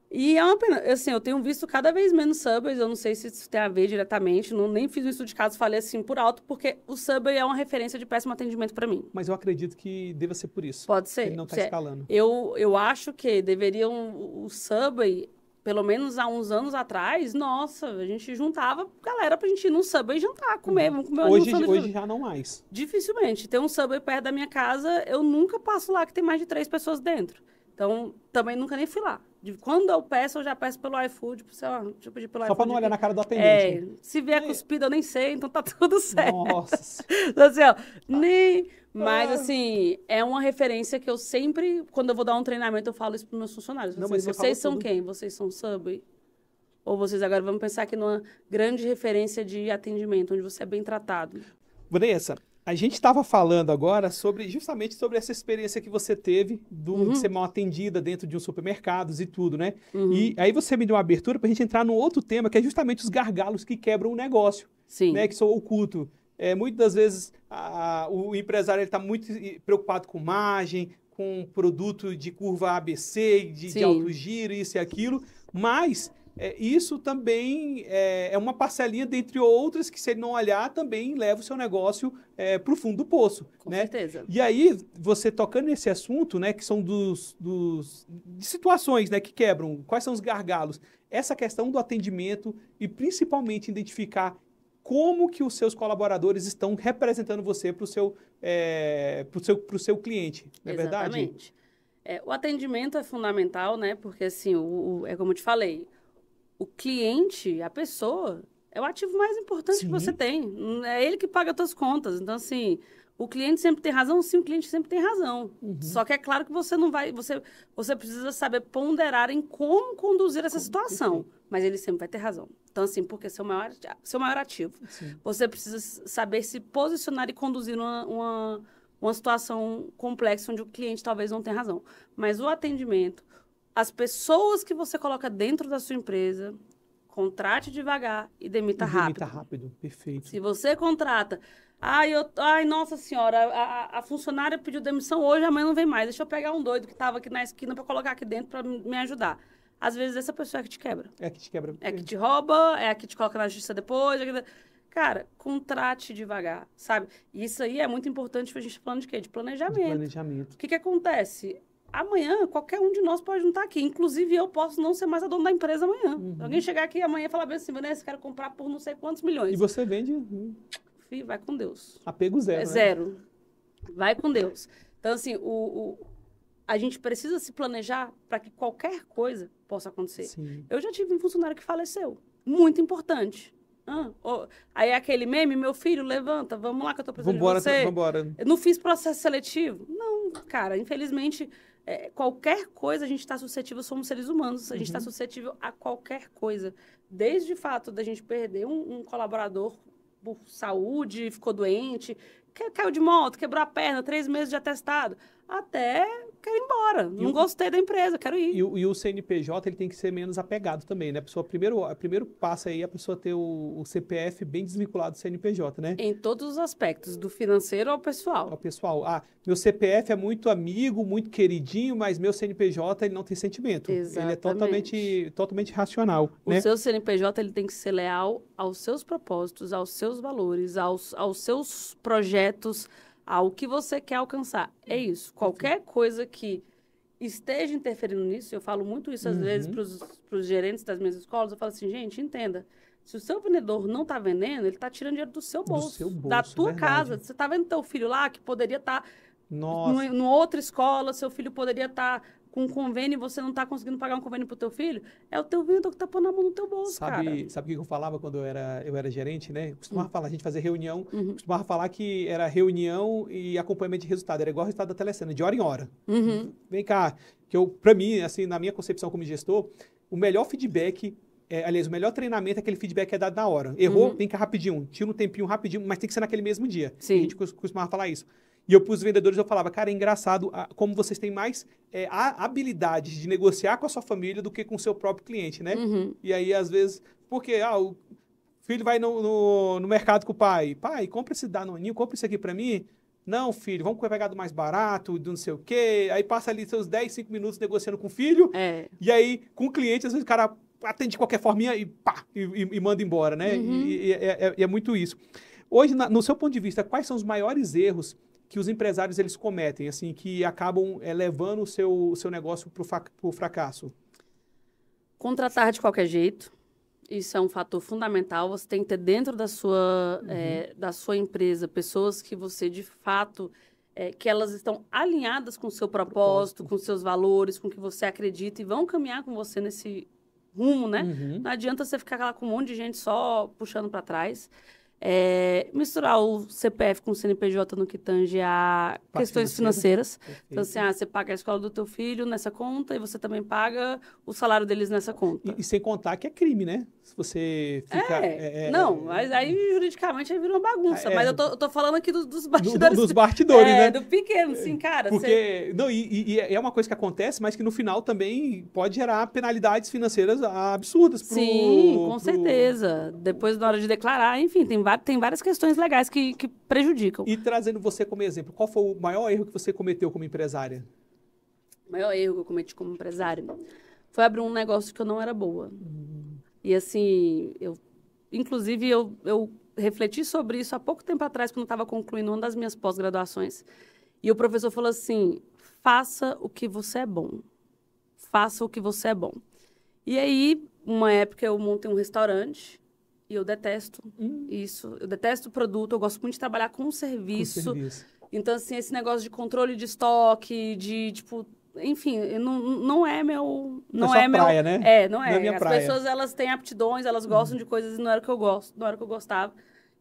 E é uma pena. Assim, eu tenho visto cada vez menos Subways. Eu não sei se isso tem a ver diretamente. Nem fiz um estudo de caso, falei assim por alto, porque o Subway é uma referência de péssimo atendimento para mim. Mas eu acredito que deva ser por isso. Pode ser. Ele não está escalando. Eu acho que deveriam... O Subway, pelo menos há uns anos atrás, nossa, a gente juntava galera pra gente ir num Subway jantar, comer. Vamos comer hoje já não mais. Dificilmente. Tem um Subway perto da minha casa, eu nunca passo lá que tem mais de 3 pessoas dentro. Então, também nunca nem fui lá. Quando eu peço, eu já peço pelo iFood, sei lá, deixa eu pedir pelo iFood. Só para não olhar na cara do atendente. Se vier cuspida, eu nem sei, então tá tudo certo. Nossa. Assim, Mas, assim, é uma referência que eu sempre, quando eu vou dar um treinamento, eu falo isso pros meus funcionários. Não, assim, mas vocês são quem? Vocês são Subway? Ou vocês agora vamos pensar aqui numa grande referência de atendimento, onde você é bem tratado. Vanessa, a gente estava falando agora justamente sobre essa experiência que você teve de ser mal atendida dentro de um supermercado e tudo, né? E aí você me deu uma abertura para a gente entrar num outro tema, que é justamente os gargalos que quebram o negócio. Sim. Né? Que são ocultos. Muitas das vezes o empresário está muito preocupado com margem, com produto de curva ABC, de alto giro, isso e aquilo, mas... isso também é uma parcelinha dentre outras que, se ele não olhar, também leva o seu negócio para o fundo do poço. Com certeza. E aí, você tocando nesse assunto, né, que são de situações, né, que quebram, quais são os gargalos? Essa questão do atendimento e, principalmente, identificar como que os seus colaboradores estão representando você para o pro seu cliente, não é verdade? Exatamente. O atendimento é fundamental, né? Porque, assim, é como eu te falei, o cliente, a pessoa, é o ativo mais importante que você tem. É ele que paga as suas contas. Então, assim, o cliente sempre tem razão? Sim, o cliente sempre tem razão. Só que é claro que você não vai... Você precisa saber ponderar em como conduzir essa situação. Mas ele sempre vai ter razão. Então, assim, porque seu maior ativo. Sim. Você precisa saber se posicionar e conduzir uma situação complexa onde o cliente talvez não tenha razão. Mas o atendimento, as pessoas que você coloca dentro da sua empresa, contrate devagar e demita rápido. Demita rápido, perfeito. Se você contrata... Ai, nossa senhora, a funcionária pediu demissão hoje, amanhã não vem mais. Deixa eu pegar um doido que estava aqui na esquina para colocar aqui dentro para me ajudar. Às vezes essa pessoa é que te quebra. É que te quebra. É que te rouba, é a que te coloca na justiça depois. Cara, contrate devagar, sabe? E isso aí é muito importante pra gente falando de quê? De planejamento. De planejamento. O que acontece? Amanhã, qualquer um de nós pode não estar aqui. Inclusive, eu posso não ser mais a dona da empresa amanhã. Alguém chegar aqui amanhã e falar bem assim, Vanessa, quero comprar por não sei quantos milhões. E você vende... Fih, vai com Deus. Apego zero, né? Zero. Vai com Deus. Então, assim, a gente precisa se planejar para que qualquer coisa possa acontecer. Sim. Eu já tive um funcionário que faleceu. Muito importante. Aí é aquele meme, meu filho, levanta, vamos lá que eu tô precisando de você. Vambora. Eu não fiz processo seletivo. Não, cara, infelizmente, qualquer coisa a gente está suscetível, somos seres humanos, a gente está suscetível a qualquer coisa. Desde o fato da gente perder um colaborador por saúde, ficou doente, caiu de moto, quebrou a perna, 3 meses de atestado, até quero ir embora, não gostei da empresa, quero ir. E o CNPJ, ele tem que ser menos apegado também, né? A pessoa, primeiro passo aí, a pessoa ter o CPF bem desvinculado do CNPJ, né? Em todos os aspectos, do financeiro ao pessoal. Ao pessoal, meu CPF é muito amigo, muito queridinho, mas meu CNPJ, ele não tem sentimento. Exatamente. Ele é totalmente racional, né? O seu CNPJ, ele tem que ser leal aos seus propósitos, aos seus valores, aos seus projetos, ao que você quer alcançar. É isso. Qualquer coisa que esteja interferindo nisso, eu falo muito isso às vezes para os gerentes das minhas escolas, eu falo assim, gente, entenda, se o seu vendedor não está vendendo, ele está tirando dinheiro do seu bolso, da tua casa. Você está vendo teu filho lá que poderia estar numa outra escola, seu filho poderia estar com um convênio e você não está conseguindo pagar um convênio para o teu filho, é o teu vendedor que está pondo a mão no teu bolso, cara. Sabe o que eu falava quando eu era gerente, né? Eu costumava falar, a gente fazia reunião, costumava falar que era reunião e acompanhamento de resultado, era igual o resultado da telecena, de hora em hora. Vem cá, para mim, assim, na minha concepção como gestor, o melhor feedback, aliás, o melhor treinamento é aquele feedback que é dado na hora. Errou, vem cá rapidinho, tira um tempinho rapidinho, mas tem que ser naquele mesmo dia. Sim. A gente costumava falar isso. E eu, para os vendedores, eu falava, cara, é engraçado como vocês têm mais habilidades de negociar com a sua família do que com o seu próprio cliente, né? E aí, às vezes, porque o filho vai no mercado com o pai. Pai, compra esse Danoninho, compra isso aqui para mim. Não, filho, vamos pegar do mais barato, do não sei o quê. Aí passa ali seus 10, 5 minutos negociando com o filho. E aí, com o cliente, às vezes o cara atende de qualquer forminha e pá, e manda embora, né? E é muito isso. Hoje, no seu ponto de vista, quais são os maiores erros que os empresários eles cometem, assim, que acabam levando o seu negócio para o fracasso? Contratar de qualquer jeito. Isso é um fator fundamental. Você tem que ter dentro da sua empresa pessoas que você, de fato, que elas estão alinhadas com o seu propósito, com seus valores, com o que você acredita e vão caminhar com você nesse rumo, né? Não adianta você ficar lá com um monte de gente só puxando para trás. Misturar o CPF com o CNPJ no que tange a questões financeiras. Então, assim, você paga a escola do teu filho nessa conta e você também paga o salário deles nessa conta. E sem contar que é crime, né? Se você fica... Não, mas aí juridicamente aí vira uma bagunça. Mas eu tô falando aqui dos bastidores. Dos bastidores, né? Do pequeno, assim, cara. Porque, não, e é uma coisa que acontece, mas que no final também pode gerar penalidades financeiras absurdas. Sim, com certeza. Depois, na hora de declarar, enfim, tem várias questões legais que prejudicam. E trazendo você como exemplo, qual foi o maior erro que você cometeu como empresária? O maior erro que eu cometi como empresária foi abrir um negócio que eu não era boa. E assim, inclusive eu refleti sobre isso há pouco tempo atrás, quando eu estava concluindo uma das minhas pós-graduações. E o professor falou assim, faça o que você é bom. Faça o que você é bom. E aí, uma época eu montei um restaurante E eu detesto isso. Eu detesto produto, eu gosto muito de trabalhar com serviço. Então, assim, esse negócio de controle de estoque, de, tipo... Enfim, não é meu... Não é meu praia, né? Não é. Não é minha As praia. pessoas, elas têm aptidões, elas gostam de coisas e não era o que eu gosto, não era o que eu gostava.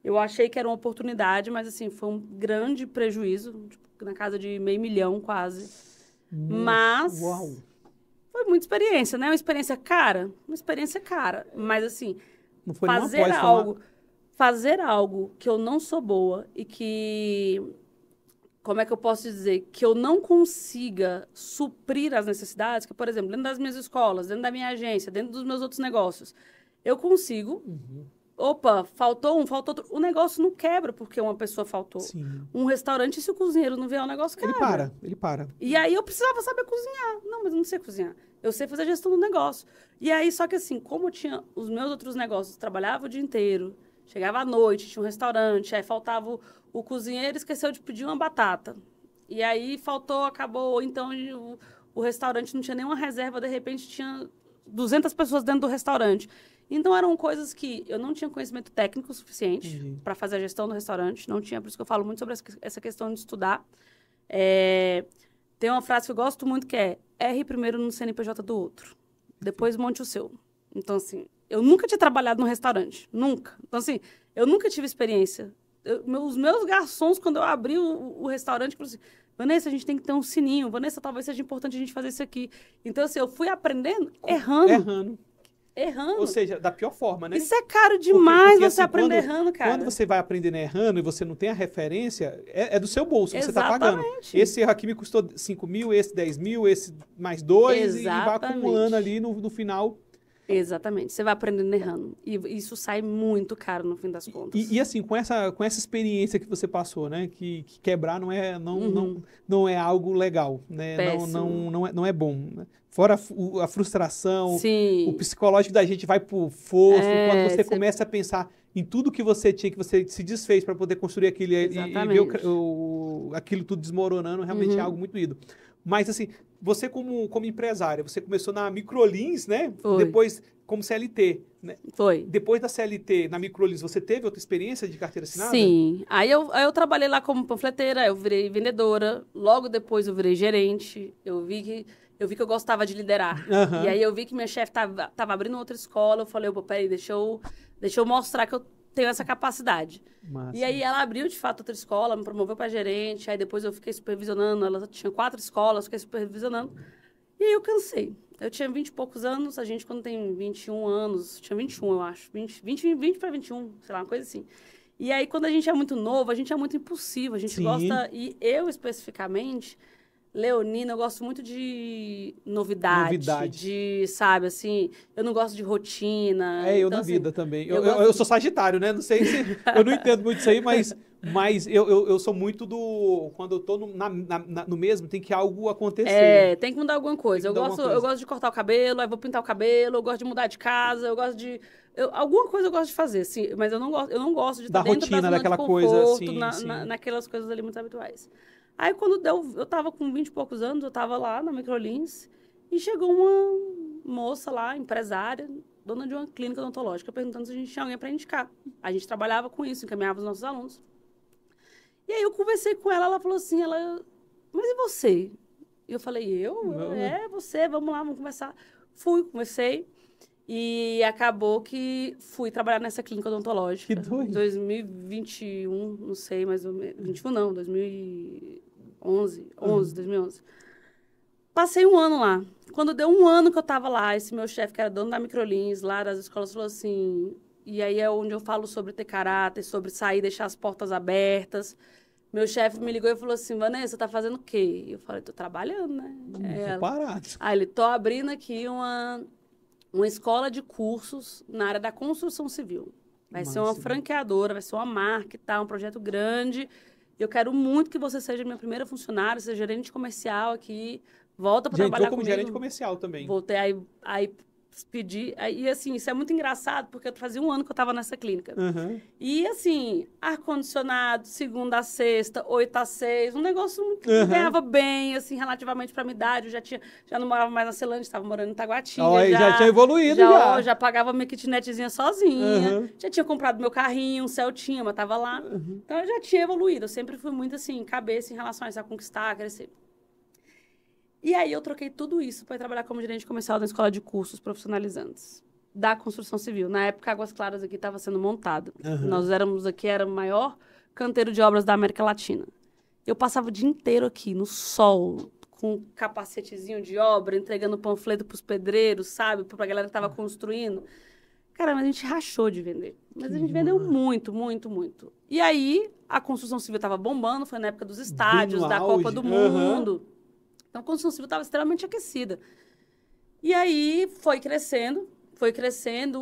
Eu achei que era uma oportunidade, mas, assim, foi um grande prejuízo, tipo, na casa de $500 mil quase. Mas... Uau! Foi muita experiência, né? Uma experiência cara. Mas, assim... Não foi fazer algo que eu não sou boa e que, como é que eu posso dizer, que eu não consiga suprir as necessidades, que, por exemplo, dentro das minhas escolas, dentro da minha agência, dentro dos meus outros negócios, eu consigo. Opa, faltou faltou outro. O negócio não quebra porque uma pessoa faltou. Sim. Um restaurante, se o cozinheiro não vier, o negócio quebra. Ele para. E aí eu precisava saber cozinhar. Não, mas eu não sei cozinhar. Eu sei fazer a gestão do negócio. E aí, só que assim, como eu tinha os meus outros negócios, trabalhava o dia inteiro, chegava à noite, tinha um restaurante, aí faltava o cozinheiro, esqueceu de pedir uma batata. E aí faltou, acabou, então o restaurante não tinha nenhuma reserva, de repente tinha 200 pessoas dentro do restaurante. Então eram coisas que eu não tinha conhecimento técnico suficiente para fazer a gestão do restaurante, não tinha, por isso que eu falo muito sobre essa questão de estudar. Tem uma frase que eu gosto muito que é: erre primeiro no CNPJ do outro, depois monte o seu. Então, assim, eu nunca tinha trabalhado num restaurante, nunca. Então, assim, eu nunca tive experiência. Os meus garçons, quando eu abri o restaurante, falaram assim: Vanessa, a gente tem que ter um sininho. Vanessa, talvez seja importante a gente fazer isso aqui. Então, assim, eu fui aprendendo errando. Ou seja, da pior forma, né? Isso é caro demais, porque, você assim, aprender errando, cara. Quando você vai aprendendo errando e você não tem a referência, é do seu bolso, você tá pagando. Esse erro aqui me custou 5 mil, esse 10 mil, esse mais 2, e vai acumulando ali no final. Exatamente. Você vai aprendendo errando. E isso sai muito caro no fim das contas. E assim, com essa experiência que você passou, né? Que quebrar não é algo legal, né? Não é bom. Né? Fora a frustração, o psicológico da gente vai pro fosso, quando você começa a pensar em tudo que você tinha, que você se desfez para poder construir aquilo e ver aquilo tudo desmoronando, realmente é algo muito doído. Mas assim, você como empresária, você começou na Microlins, né? Foi. Depois como CLT, né? Foi. Depois da CLT, na Microlins, você teve outra experiência de carteira assinada? Sim. Aí eu trabalhei lá como panfleteira, eu virei vendedora, logo depois eu virei gerente, eu vi que eu gostava de liderar. E aí eu vi que minha chefe tava abrindo outra escola, eu falei: peraí, deixa eu mostrar que eu tenho essa capacidade. Massa. E aí ela abriu, de fato, outra escola, me promoveu para gerente, aí depois eu fiquei supervisionando, ela tinha 4 escolas, fiquei supervisionando. E aí eu cansei. Eu tinha 20 e poucos anos, a gente quando tem 21 anos, tinha 21 eu acho, 20 para 21, sei lá, uma coisa assim. E aí quando a gente é muito novo, a gente é muito impulsivo, a gente gosta, e eu especificamente... Leonina, eu gosto muito de novidade. De, sabe, assim, eu não gosto de rotina. Eu na vida também. Eu sou sagitário, né? Não sei se... eu não entendo muito isso aí, mas eu sou muito do... Quando eu tô no mesmo, tem que algo acontecer. Tem que mudar alguma coisa. Eu gosto de cortar o cabelo, aí vou pintar o cabelo, eu gosto de mudar de casa, eu gosto de... alguma coisa eu gosto de fazer, sim, mas eu não gosto de estar dentro da zona daquela de conforto, coisa, sim. naquelas coisas ali muito habituais. Aí, quando eu tava com 20 e poucos anos, eu tava lá na Microlins, e chegou uma moça lá, empresária, dona de uma clínica odontológica, perguntando se a gente tinha alguém para indicar. A gente trabalhava com isso, encaminhava os nossos alunos. E aí, eu conversei com ela, ela falou assim, mas e você? E eu falei: você, vamos lá, vamos conversar. Conversei, e acabou que fui trabalhar nessa clínica odontológica. Que doido. Em 2021, não sei, mais ou menos. 21 não, 2011. 2011. Passei um ano lá. Quando deu um ano que eu tava lá, esse meu chefe, que era dono da Microlins, lá das escolas, falou assim... E aí é onde eu falo sobre ter caráter, sobre sair, deixar as portas abertas. Meu chefe me ligou e falou assim: Vanessa, tá fazendo o quê? E eu falei: tô trabalhando, né? Tô parado. Aí ele: tô abrindo aqui uma escola de cursos na área da construção civil. Vai ser uma franqueadora, vai ser uma marca e tal, um projeto grande. Eu quero muito que você seja minha primeira funcionária, seja gerente comercial aqui, volta para trabalhar comigo. Como gerente comercial também. Voltei, aí pedi. E assim, isso é muito engraçado, porque fazia 1 ano que eu estava nessa clínica. Uhum. E assim, ar-condicionado, segunda a sexta, 8 a 6, um negócio que ganhava bem, assim, relativamente para a minha idade. Eu já não morava mais na Celândia, estava morando em Taguatinga. Já tinha evoluído já pagava minha kitnetzinha sozinha. Uhum. Já tinha comprado meu carrinho, um Celtinha, mas tava lá. Uhum. Então eu já tinha evoluído. Eu sempre fui muito assim, cabeça em relação a isso, a conquistar, a crescer. E aí eu troquei tudo isso para trabalhar como gerente comercial na escola de cursos profissionalizantes da construção civil. Na época, Águas Claras aqui estava sendo montado. Nós éramos aqui, era o maior canteiro de obras da América Latina. Eu passava o dia inteiro aqui, no sol, com um capacetezinho de obra, entregando panfleto para os pedreiros, sabe? Para a galera que estava construindo. Cara, mas a gente rachou de vender. Mas a gente vendeu muito, muito, muito. E aí, a construção civil estava bombando, foi na época dos estádios, da Copa do Mundo. Então, a construção civil estava extremamente aquecida. E aí, foi crescendo,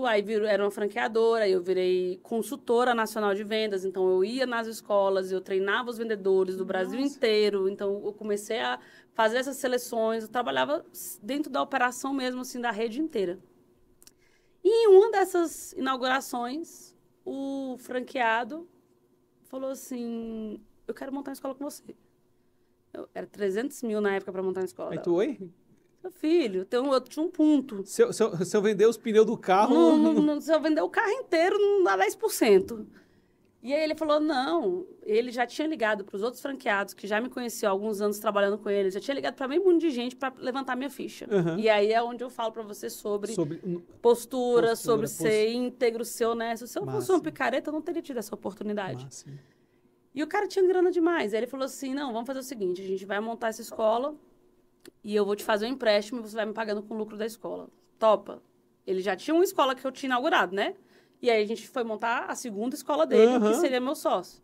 aí era uma franqueadora, aí eu virei consultora nacional de vendas, então eu ia nas escolas, eu treinava os vendedores do Brasil inteiro, então eu comecei a fazer essas seleções, eu trabalhava dentro da operação mesmo, assim, da rede inteira. E em uma dessas inaugurações, o franqueado falou assim, eu quero montar uma escola com você. Era 300 mil na época para montar uma escola. Aí tu, oi? Meu filho, eu tinha um ponto. Se eu vender os pneus do carro... Se eu vender o carro inteiro, não dá 10%. E aí ele falou, não. Ele já tinha ligado para os outros franqueados, que já me conheciam há alguns anos trabalhando com ele, já tinha ligado para meio mundo de gente para levantar minha ficha. E aí é onde eu falo para você sobre postura, sobre ser íntegro, ser honesto. Se eu fosse uma picareta, eu não teria tido essa oportunidade. Máximo. E o cara tinha grana demais. Aí ele falou assim, não, vamos fazer o seguinte, a gente vai montar essa escola e eu vou te fazer um empréstimo e você vai me pagando com o lucro da escola. Topa. Ele já tinha uma escola que eu tinha inaugurado, né? E aí a gente foi montar a segunda escola dele, que seria meu sócio.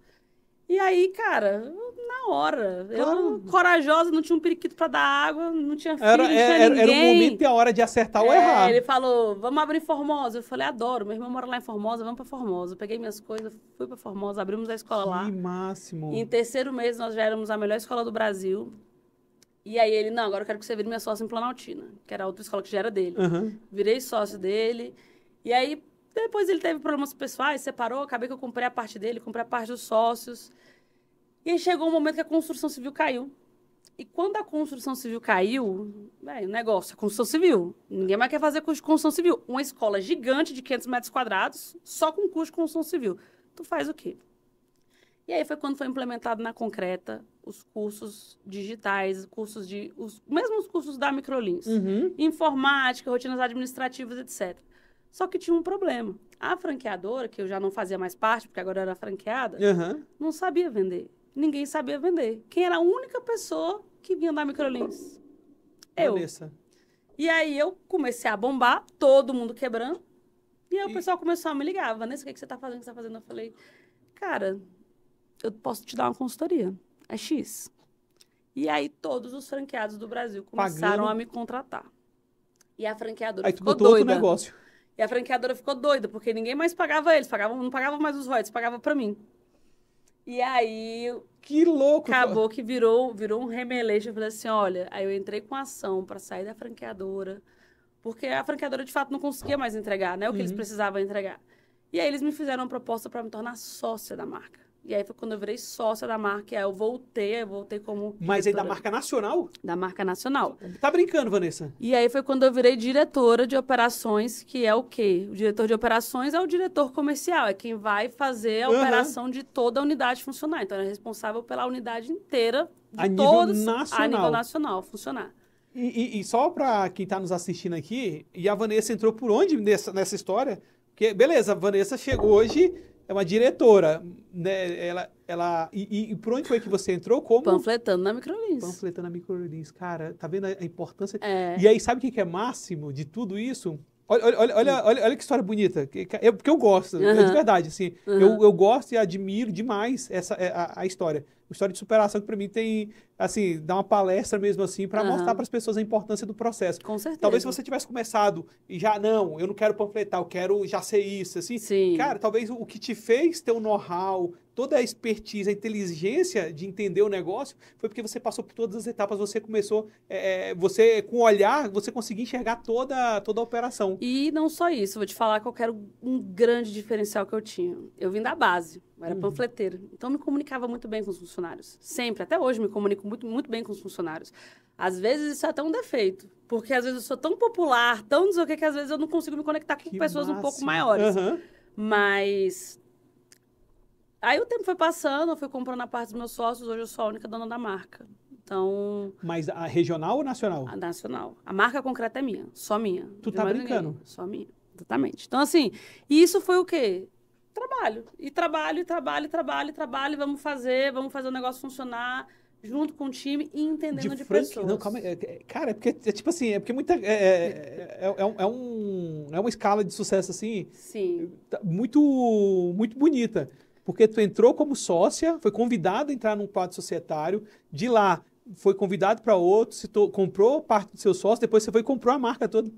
E aí, cara, na hora, eu corajosa, não tinha um periquito pra dar água, não tinha filho, não tinha ninguém. Era o momento e a hora de acertar ou errar. Ele falou, vamos abrir em Formosa. Eu falei, adoro, meu irmão mora lá em Formosa, vamos pra Formosa. Eu peguei minhas coisas, fui pra Formosa, abrimos a escola lá. Que máximo. E em 3º mês nós já éramos a melhor escola do Brasil. E aí ele, não, agora eu quero que você vire minha sócia em Planaltina, que era a outra escola que já era dele. Virei sócio dele. E aí, depois ele teve problemas pessoais, separou, acabei que eu comprei a parte dele, comprei a parte dos sócios. E aí chegou um momento que a construção civil caiu. E quando a construção civil caiu, o negócio, a construção civil. Ninguém mais quer fazer curso de construção civil. Uma escola gigante de 500 metros quadrados, só com curso de construção civil. Tu faz o quê? E aí foi quando foi implementado na Concreta os cursos digitais, os mesmos cursos da Microlins. Informática, rotinas administrativas, etc. Só que tinha um problema. A franqueadora, que eu já não fazia mais parte, porque agora era franqueada, não sabia vender. Ninguém sabia vender. Quem era a única pessoa que vinha da Microlins? Eu. Vanessa. E aí eu comecei a bombar, todo mundo quebrando. E aí o pessoal começou a me ligar. Vanessa, o que você está fazendo? O que você está fazendo? Eu falei, cara, eu posso te dar uma consultoria. É X. E aí todos os franqueados do Brasil começaram a me contratar. E a franqueadora ficou doida. Outro negócio. E a franqueadora ficou doida, porque ninguém mais pagava eles. Não pagava mais os royalties, pagava para mim. E aí... Que louco! Acabou que virou um remeleixo. Eu falei assim, olha... Aí eu entrei com ação para sair da franqueadora, porque a franqueadora, de fato, não conseguia mais entregar, né? O que eles precisavam entregar. E aí eles me fizeram uma proposta para me tornar sócia da marca. E aí foi quando eu virei sócia da marca. E aí eu voltei como... Mas aí da marca nacional? Da marca nacional. Tá brincando, Vanessa? E aí foi quando eu virei diretora de operações, que é o quê? O diretor de operações é o diretor comercial, é quem vai fazer a operação de toda a unidade funcionar. Então, é responsável pela unidade inteira de todos a nível nacional funcionar. E só para quem está nos assistindo aqui, e a Vanessa entrou por onde nessa história? Porque, beleza, a Vanessa chegou hoje... É uma diretora, né? E por onde foi que você entrou? Como? Panfletando na Microlins. Panfletando na Microlins. Cara, tá vendo a importância? E aí, sabe o que é máximo de tudo isso? Olha que história bonita. Porque eu gosto, de verdade. Assim, eu gosto e admiro demais a história. Uma história de superação que, para mim, assim, dar uma palestra mesmo assim para mostrar para as pessoas a importância do processo. Com certeza. Talvez se você tivesse começado e já, não, eu não quero panfletar, eu quero já ser isso, assim. Sim. Cara, talvez o que te fez ter o know-how, toda a expertise, a inteligência de entender o negócio, foi porque você passou por todas as etapas, você começou, você com o olhar, você conseguia enxergar toda a operação. E não só isso, vou te falar que eu quero um grande diferencial que eu tinha. Eu vim da base, eu era panfleteira, então eu me comunicava muito bem com os funcionários. Sempre, até hoje me comunico muito bem com os funcionários. Às vezes isso é até um defeito, porque às vezes eu sou tão popular, tão não sei o que às vezes eu não consigo me conectar com pessoas um pouco maiores. Mas aí o tempo foi passando, eu fui comprando a parte dos meus sócios, hoje eu sou a única dona da marca. Então... Mas a regional ou nacional? A nacional. A marca concreta é minha, só minha. Tu tá brincando? Ninguém, só minha, exatamente. Então, assim, isso foi o quê? Trabalho. E trabalho, vamos fazer o negócio funcionar junto com o time e entendendo de pessoas. Não, calma aí. Cara, é porque, tipo assim, é porque muita... É uma escala de sucesso, assim... Sim. Muito bonita. Porque tu entrou como sócia, foi convidado a entrar num quadro societário, de lá foi convidado para outro, comprou parte do seu sócio, depois você foi e comprou a marca toda.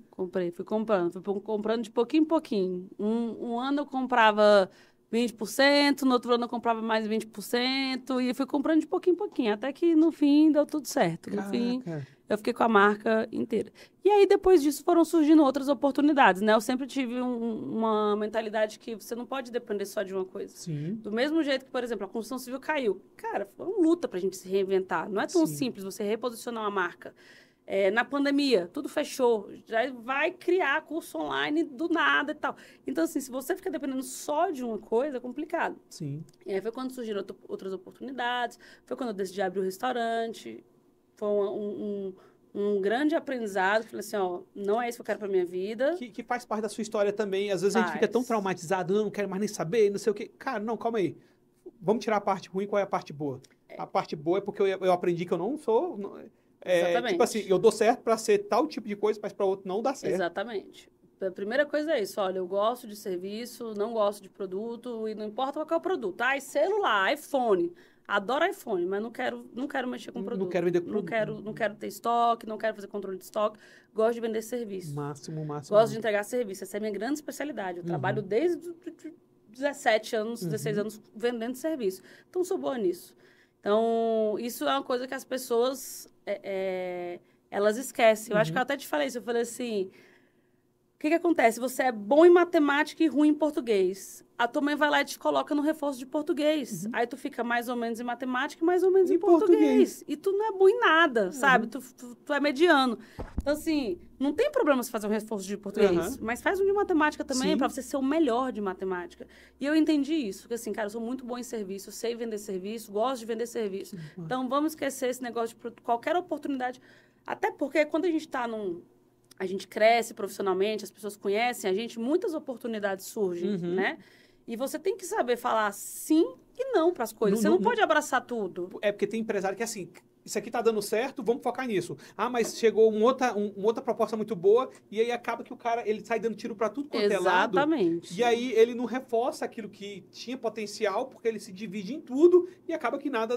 Fui comprando de pouquinho em pouquinho. Um ano eu comprava 20%, no outro ano eu comprava mais 20%, e fui comprando de pouquinho em pouquinho, até que no fim deu tudo certo. No fim, eu fiquei com a marca inteira. E aí, depois disso, foram surgindo outras oportunidades, né? Eu sempre tive uma mentalidade que você não pode depender só de uma coisa. Sim. Do mesmo jeito que, por exemplo, a construção civil caiu. Cara, foi uma luta pra gente se reinventar. Não é tão simples você reposicionar uma marca. Na pandemia, tudo fechou. Já vai criar curso online do nada e tal. Então, assim, se você fica dependendo só de uma coisa, é complicado. Sim. E aí foi quando surgiram outras oportunidades. Foi quando eu decidi abrir o restaurante. Foi um grande aprendizado. Falei assim, ó, não é isso que eu quero pra minha vida. Que faz parte da sua história também. Às vezes a gente fica tão traumatizado, não quero mais nem saber, não sei o quê. Cara, não, calma aí. Vamos tirar a parte ruim, qual é a parte boa? A parte boa é porque eu aprendi que eu não sou... tipo assim, eu dou certo para ser tal tipo de coisa, mas para outro não dá certo. Exatamente. A primeira coisa é isso, olha, eu gosto de serviço, não gosto de produto, e não importa qual que é o produto. Celular, iPhone. Adoro iPhone, mas não quero mexer com produto. Não quero vender produto. Não quero ter estoque, não quero fazer controle de estoque. Gosto de vender serviço. Máximo. Gosto de entregar serviço. Essa é a minha grande especialidade. Eu trabalho desde 17 anos, 16 anos vendendo serviço. Então, sou boa nisso. Então, isso é uma coisa que as pessoas, elas esquecem. Eu acho que eu até te falei isso. Eu falei assim, o que acontece? Você é bom em matemática e ruim em português. A tua mãe vai lá e te coloca no reforço de português. Aí tu fica mais ou menos em matemática e mais ou menos em português. E tu não é bom em nada, sabe? Tu é mediano. Então, assim, não tem problema você fazer um reforço de português. Mas faz um de matemática também, para você ser o melhor de matemática. E eu entendi isso. Porque, assim, cara, eu sou muito bom em serviço, sei vender serviço, gosto de vender serviço. Então, vamos esquecer esse negócio de qualquer oportunidade. Até porque quando a gente está a gente cresce profissionalmente, as pessoas conhecem a gente, muitas oportunidades surgem, né? E você tem que saber falar sim e não para as coisas. Você não pode abraçar tudo. É porque tem empresário que é assim, isso aqui tá dando certo, vamos focar nisso. Ah, mas chegou uma outra proposta muito boa e aí acaba que o cara, ele sai dando tiro para tudo quanto é lado. Exatamente. E aí ele não reforça aquilo que tinha potencial, porque ele se divide em tudo e acaba que nada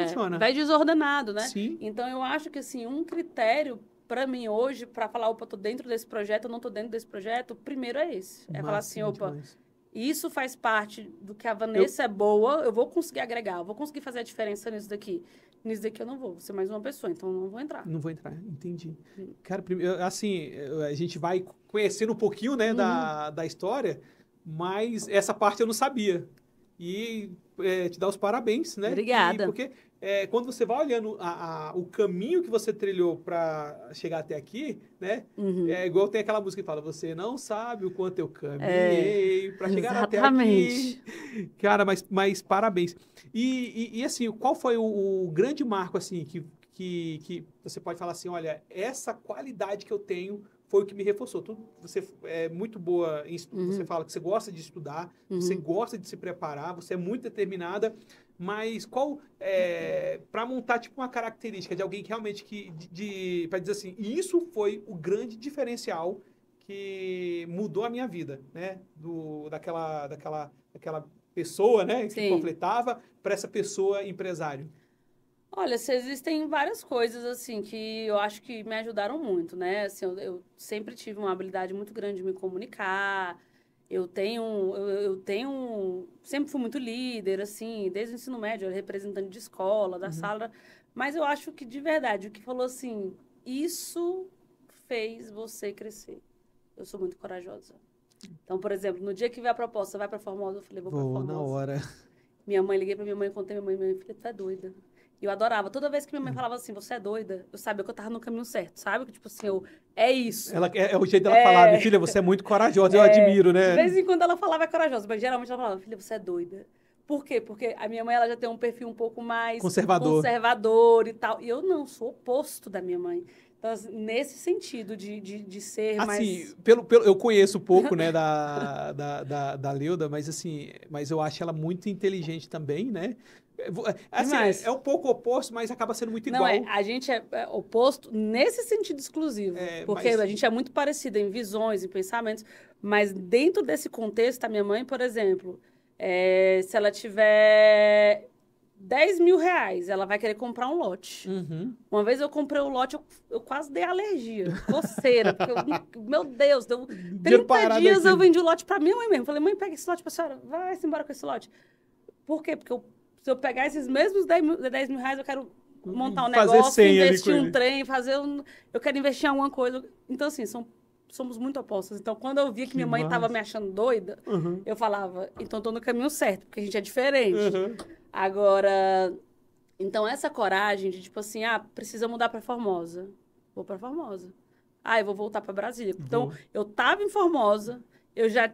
funciona. Vai desordenado, né? Sim. Então, eu acho que, assim, um critério para mim hoje, para falar, opa, tô dentro desse projeto, eu não tô dentro desse projeto, o primeiro é esse. É falar assim, opa, isso faz parte do que a Vanessa é boa, eu vou conseguir agregar, eu vou conseguir fazer a diferença nisso daqui. Nisso daqui eu não vou ser mais uma pessoa, então eu não vou entrar. Não vou entrar, entendi. Cara, assim, a gente vai conhecendo um pouquinho, né, da história, mas essa parte eu não sabia. E te dar os parabéns, né? Obrigada. Porque quando você vai olhando o caminho que você trilhou para chegar até aqui, né? É igual tem aquela música que fala, você não sabe o quanto eu caminhei para chegar até aqui. Cara, mas parabéns. E assim, qual foi o grande marco, assim, que você pode falar assim, olha, essa qualidade que eu tenho foi o que me reforçou. Você é muito boa, você fala que você gosta de estudar, você gosta de se preparar, você é muito determinada, mas qual, para montar tipo uma característica de alguém que realmente, para dizer assim, isso foi o grande diferencial que mudou a minha vida, né? Daquela pessoa, né, que panfletava, para essa pessoa empresário. Olha, existem várias coisas, assim, que eu acho que me ajudaram muito, né? Assim, eu sempre tive uma habilidade muito grande de me comunicar. Sempre fui muito líder, assim, desde o ensino médio, eu era representante de escola, da sala. Mas eu acho que, de verdade, o que falou assim, isso fez você crescer. Eu sou muito corajosa. Então, por exemplo, no dia que veio a proposta, vai pra Formosa, eu falei, vou pra Formosa. Na hora. Liguei pra minha mãe, contei minha mãe, filha, tu é doida. E eu adorava. Toda vez que minha mãe falava assim, você é doida, eu sabia que eu tava no caminho certo, sabe? Que, tipo assim, é isso. É o jeito dela falar, minha filha, você é muito corajosa, eu admiro, né? De vez em quando ela falava é corajosa, mas geralmente ela falava, filha, você é doida. Por quê? Porque a minha mãe, ela já tem um perfil um pouco mais conservador e tal. E eu não, sou o oposto da minha mãe. Então, assim, nesse sentido de ser assim, mais... eu conheço pouco, né, da Leuda, mas assim, mas eu acho ela muito inteligente também, né? Assim, é um pouco oposto, mas acaba sendo muito igual. Não, a gente é oposto nesse sentido exclusivo. Porque a gente é muito parecida em visões, em pensamentos. Mas dentro desse contexto, a minha mãe, por exemplo, se ela tiver 10 mil reais, ela vai querer comprar um lote. Uma vez eu comprei um lote, eu quase dei alergia, coceira. Porque meu Deus, deu 30 dias eu vendi o lote pra minha mãe mesmo. Falei, mãe, pega esse lote pra senhora, vai-se embora com esse lote. Por quê? Porque se eu pegar esses mesmos 10 mil reais, eu quero montar um negócio, investir um trem, eu quero investir em alguma coisa. Então, assim, somos muito opostas. Então, quando eu via que minha mãe estava me achando doida, eu falava, então estou no caminho certo, porque a gente é diferente. Agora, então essa coragem de, tipo assim, precisa mudar para Formosa. Vou para Formosa. Eu vou voltar para Brasília. Então, eu estava em Formosa, eu já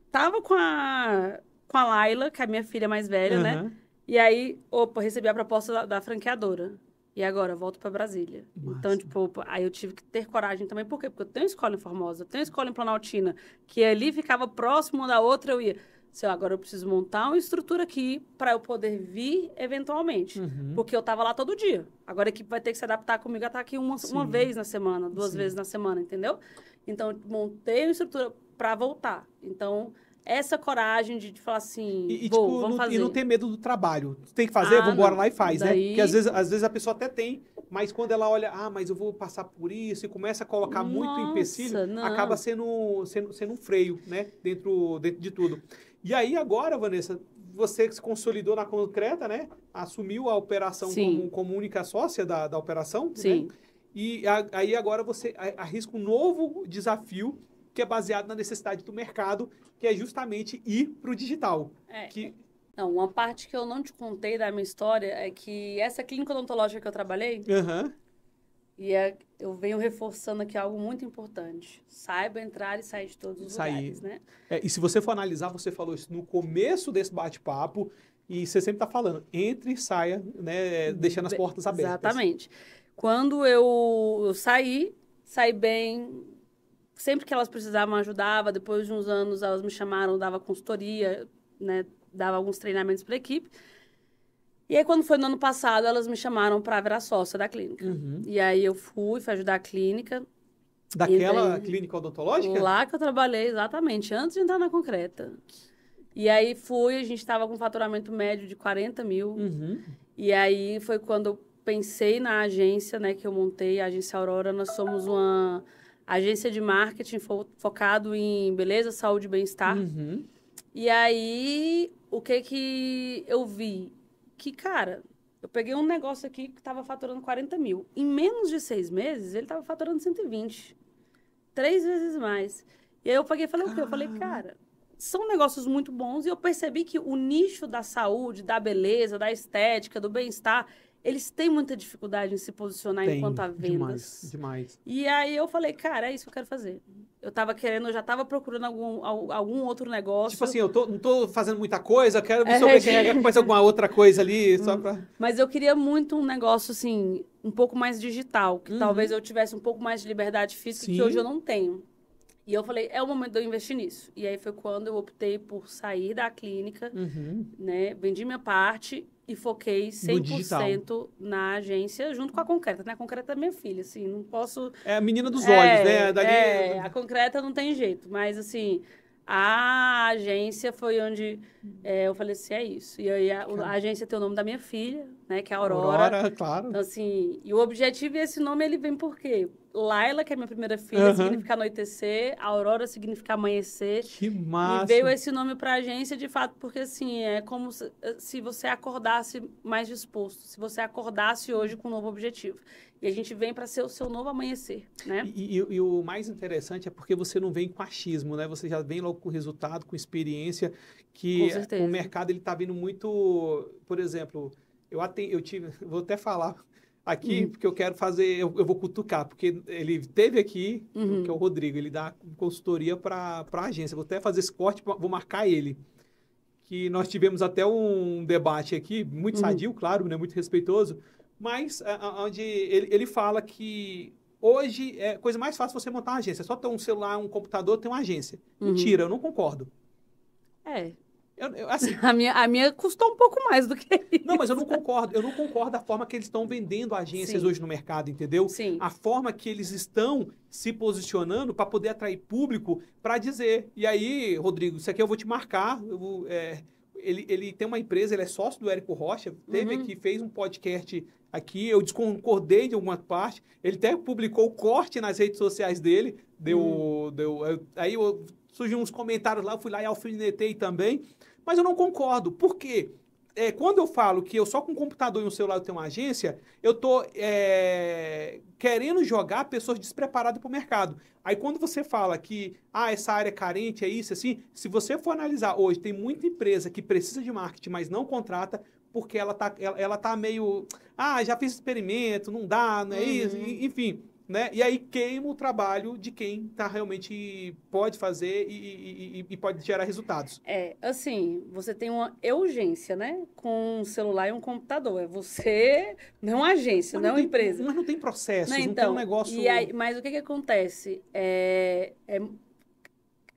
estava com a Laila, que é a minha filha mais velha, né? E aí, recebi a proposta da franqueadora. E agora, volto para Brasília. Nossa. Então, tipo, aí eu tive que ter coragem também. Por quê? Porque eu tenho escola em Formosa, eu tenho escola em Planaltina, que ali ficava próximo da outra, eu ia. Agora eu preciso montar uma estrutura aqui para eu poder vir eventualmente. Porque eu tava lá todo dia. Agora a equipe vai ter que se adaptar comigo a estar aqui uma vez na semana, 2 vezes na semana, entendeu? Então, montei uma estrutura para voltar. Então, essa coragem de falar assim, vamos fazer. E não ter medo do trabalho. Tem que fazer, vamos embora lá e faz, né? Porque às vezes a pessoa até tem, mas quando ela olha, mas eu vou passar por isso, e começa a colocar muito empecilho, acaba sendo um freio, né? Dentro de tudo. E aí agora, Vanessa, você que se consolidou na Concreta, né? Assumiu a operação como única sócia da operação, Sim. Né? E aí agora você arrisca um novo desafio que é baseado na necessidade do mercado, que é justamente ir para o digital. Não, uma parte que eu não te contei da minha história é que essa clínica odontológica que eu trabalhei, eu venho reforçando aqui algo muito importante. Saiba entrar e sair de todos os lugares, né? E se você for analisar, você falou isso no começo desse bate-papo, e você sempre está falando, entre e saia, né, deixando as portas abertas. Exatamente. Quando eu saí bem. Sempre que elas precisavam, ajudava. Depois de uns anos, elas me chamaram, dava consultoria, né? Dava alguns treinamentos para a equipe. E aí, quando foi no ano passado, elas me chamaram para virar sócia da clínica. E aí, eu fui ajudar a clínica. Daquela clínica odontológica? Lá que eu trabalhei, exatamente, antes de entrar na Concreta. E aí, a gente estava com um faturamento médio de 40 mil. E aí, foi quando eu pensei na agência, né? Que eu montei, a Agência Aurora. Nós somos uma agência de marketing focado em beleza, saúde e bem-estar. E aí, o que eu vi? Que, cara, eu peguei um negócio aqui que estava faturando 40 mil. Em menos de 6 meses, ele estava faturando 120. 3 vezes mais. E aí eu peguei e falei o quê? Eu falei, cara, são negócios muito bons. E eu percebi que o nicho da saúde, da beleza, da estética, do bem-estar, eles têm muita dificuldade em se posicionar enquanto a vendas. Demais. E aí eu falei, cara, é isso que eu quero fazer. Eu já estava procurando algum outro negócio. Tipo assim, eu não tô fazendo muita coisa, eu quero me sobrecarregar com mais alguma outra coisa ali, só pra... Mas eu queria muito um negócio, assim, um pouco mais digital, que talvez eu tivesse um pouco mais de liberdade física, que hoje eu não tenho. E eu falei, é o momento de eu investir nisso. E aí foi quando eu optei por sair da clínica, né? Vendi minha parte e foquei 100% na agência, junto com a Concreta, né? A Concreta é minha filha, assim, não posso... É a menina dos olhos, né? A Concreta não tem jeito, mas, assim, A agência foi onde eu falei assim, é isso. E aí a agência tem o nome da minha filha, né, que é a Aurora. Aurora, claro. Então, assim, e o objetivo e esse nome, ele vem por quê? Laila, que é minha primeira filha, significa anoitecer. Aurora significa amanhecer. Que massa. E veio esse nome para a agência, de fato, porque, assim, é como se você acordasse mais disposto. Se você acordasse hoje com um novo objetivo. E a gente vem para ser o seu novo amanhecer, né? E o mais interessante é porque você não vem com achismo, né? Você já vem logo com resultado, com experiência, que o mercado ele está vindo muito... Por exemplo, eu tive... Vou até falar aqui, porque eu quero fazer... Eu vou cutucar, porque ele teve aqui, que é o Rodrigo, ele dá consultoria para a agência. Vou até fazer esse corte, vou marcar ele. Que nós tivemos até um debate aqui, muito sadio, claro, né? Muito respeitoso, mas onde ele fala que hoje é a coisa mais fácil você montar uma agência. É só ter um celular, um computador, ter uma agência. Mentira, eu não concordo. Assim, a minha custou um pouco mais do que isso. Não, mas eu não concordo. Eu não concordo da forma que eles estão vendendo agências hoje no mercado, entendeu? Sim. A forma que eles estão se posicionando para poder atrair público para dizer. E aí, Rodrigo, isso aqui eu vou te marcar. Ele tem uma empresa, ele é sócio do Érico Rocha, teve aqui, fez um podcast aqui, eu discordei de alguma parte, ele até publicou o corte nas redes sociais dele, aí surgiu uns comentários lá, eu fui lá e alfinetei também, mas eu não concordo. Por quê? Quando eu falo que eu só com um computador e um celular tenho uma agência, eu estou querendo jogar pessoas despreparadas para o mercado. Aí quando você fala que essa área é carente, é isso, assim, se você for analisar hoje, tem muita empresa que precisa de marketing, mas não contrata, porque ela tá meio, já fiz experimento, não dá, não é isso, enfim... Né? E aí queima o trabalho de quem realmente pode fazer e pode gerar resultados. Assim, você tem uma urgência, né? Com um celular e um computador. É você, não uma agência, não uma empresa. Mas não tem processo, não então, tem um negócio... Mas o que acontece? É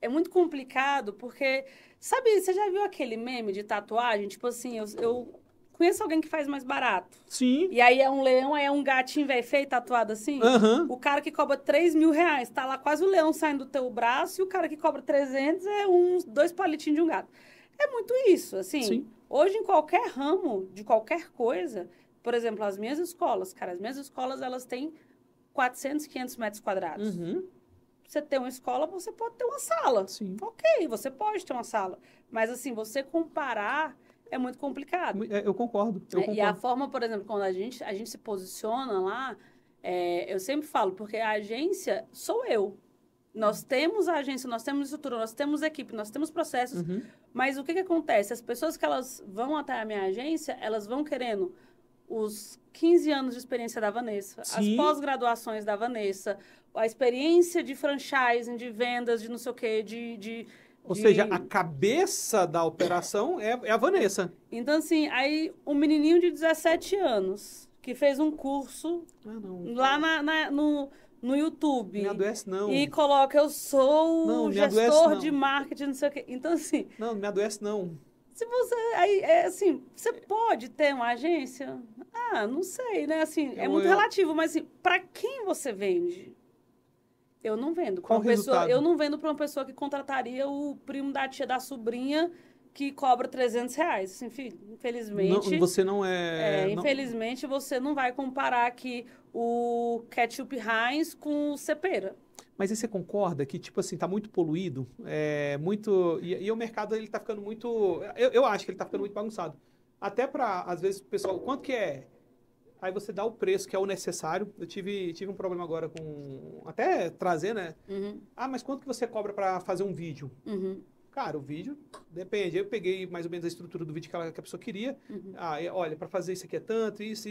muito complicado, porque... Sabe, você já viu aquele meme de tatuagem? Tipo assim, eu conheço alguém que faz mais barato. Sim. E aí é um leão, aí é um gatinho velho feio tatuado assim. O cara que cobra 3 mil reais, tá lá quase o leão saindo do teu braço, e o cara que cobra 300 é uns 2 palitinhos de um gato. É muito isso, assim. Sim. Hoje, em qualquer ramo, de qualquer coisa, por exemplo, as minhas escolas, elas têm 400, 500 metros quadrados. Você tem uma escola, você pode ter uma sala. Sim. Ok, você pode ter uma sala. Mas, assim, você comparar... É muito complicado. Eu concordo. E a forma, por exemplo, quando a gente se posiciona lá, eu sempre falo, porque a agência sou eu. Nós temos a agência, nós temos estrutura, nós temos equipe, nós temos processos, mas o que acontece? As pessoas que elas vão até a minha agência, elas vão querendo os 15 anos de experiência da Vanessa, as pós-graduações da Vanessa, a experiência de franchising, de vendas, de não sei o quê, Ou seja, a cabeça da operação é a Vanessa. Então, assim, aí um menininho de 17 anos que fez um curso lá no YouTube. Me adoece, não. E coloca, eu sou gestor de marketing, não sei o quê. Então, assim... Não, me adoece, não. Se você... assim, você pode ter uma agência? Não sei, né? Assim, é muito relativo, mas, assim, para quem você vende? Eu não vendo. Eu não vendo para uma pessoa que contrataria o primo da tia da sobrinha que cobra 300 reais. Assim, filho, infelizmente... Não, você não é... Infelizmente, você não vai comparar aqui o ketchup Heinz com o cepera. Mas aí você concorda que, tipo assim, tá muito poluído? Muito... E o mercado, ele tá ficando muito... Eu acho que ele tá ficando muito bagunçado. Até para, às vezes, o pessoal... Quanto que é? Aí você dá o preço que é o necessário. Eu tive um problema agora com... Até trazer, né? Mas quanto que você cobra para fazer um vídeo? Cara, o vídeo depende. Eu peguei mais ou menos a estrutura do vídeo que a pessoa queria. Olha, para fazer isso aqui é tanto, isso.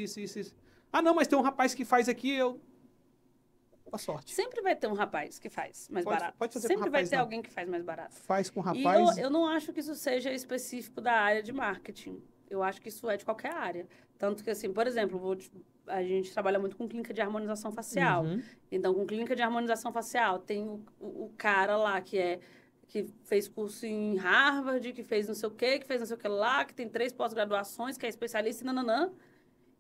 Não, mas tem um rapaz que faz aqui, boa sorte. Sempre vai ter um rapaz que faz mais barato. Pode fazer Sempre com rapaz, vai ter não. alguém que faz mais barato. Faz com rapaz. E eu não acho que isso seja específico da área de marketing. Eu acho que isso é de qualquer área. Tanto que, assim, por exemplo, a gente trabalha muito com clínica de harmonização facial. Então, com clínica de harmonização facial, tem o cara lá que fez curso em Harvard, que fez não sei o quê, que fez não sei o que lá, que tem 3 pós-graduações, que é especialista em nananã.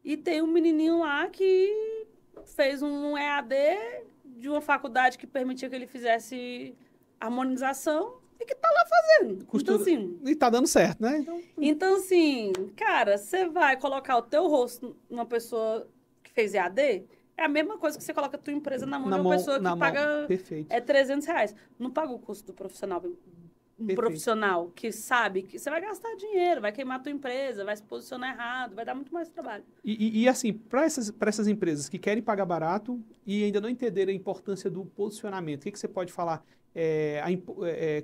E tem um menininho lá que fez um EAD de uma faculdade que permitia que ele fizesse harmonização e é que tá lá fazendo. Costura. Então, assim... E tá dando certo, né? Então, assim, cara, você vai colocar o teu rosto numa pessoa que fez EAD, é a mesma coisa que você coloca a tua empresa na mão de uma pessoa que paga Perfeito. R$300. Não paga o custo do profissional. Um Perfeito. Profissional que sabe que você vai gastar dinheiro, vai queimar a tua empresa, vai se posicionar errado, vai dar muito mais trabalho. E assim, para essas empresas que querem pagar barato e ainda não entenderem a importância do posicionamento, o que você pode falar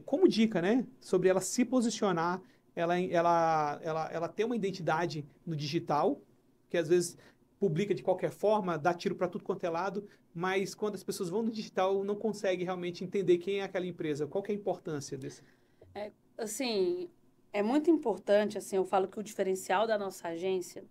como dica, né? Sobre ela se posicionar, ela ter uma identidade no digital, que às vezes publica de qualquer forma, dá tiro para tudo quanto é lado, mas quando as pessoas vão no digital, não conseguem realmente entender quem é aquela empresa. Qual que é a importância desse? Assim, é muito importante, assim, eu falo que o diferencial da nossa agência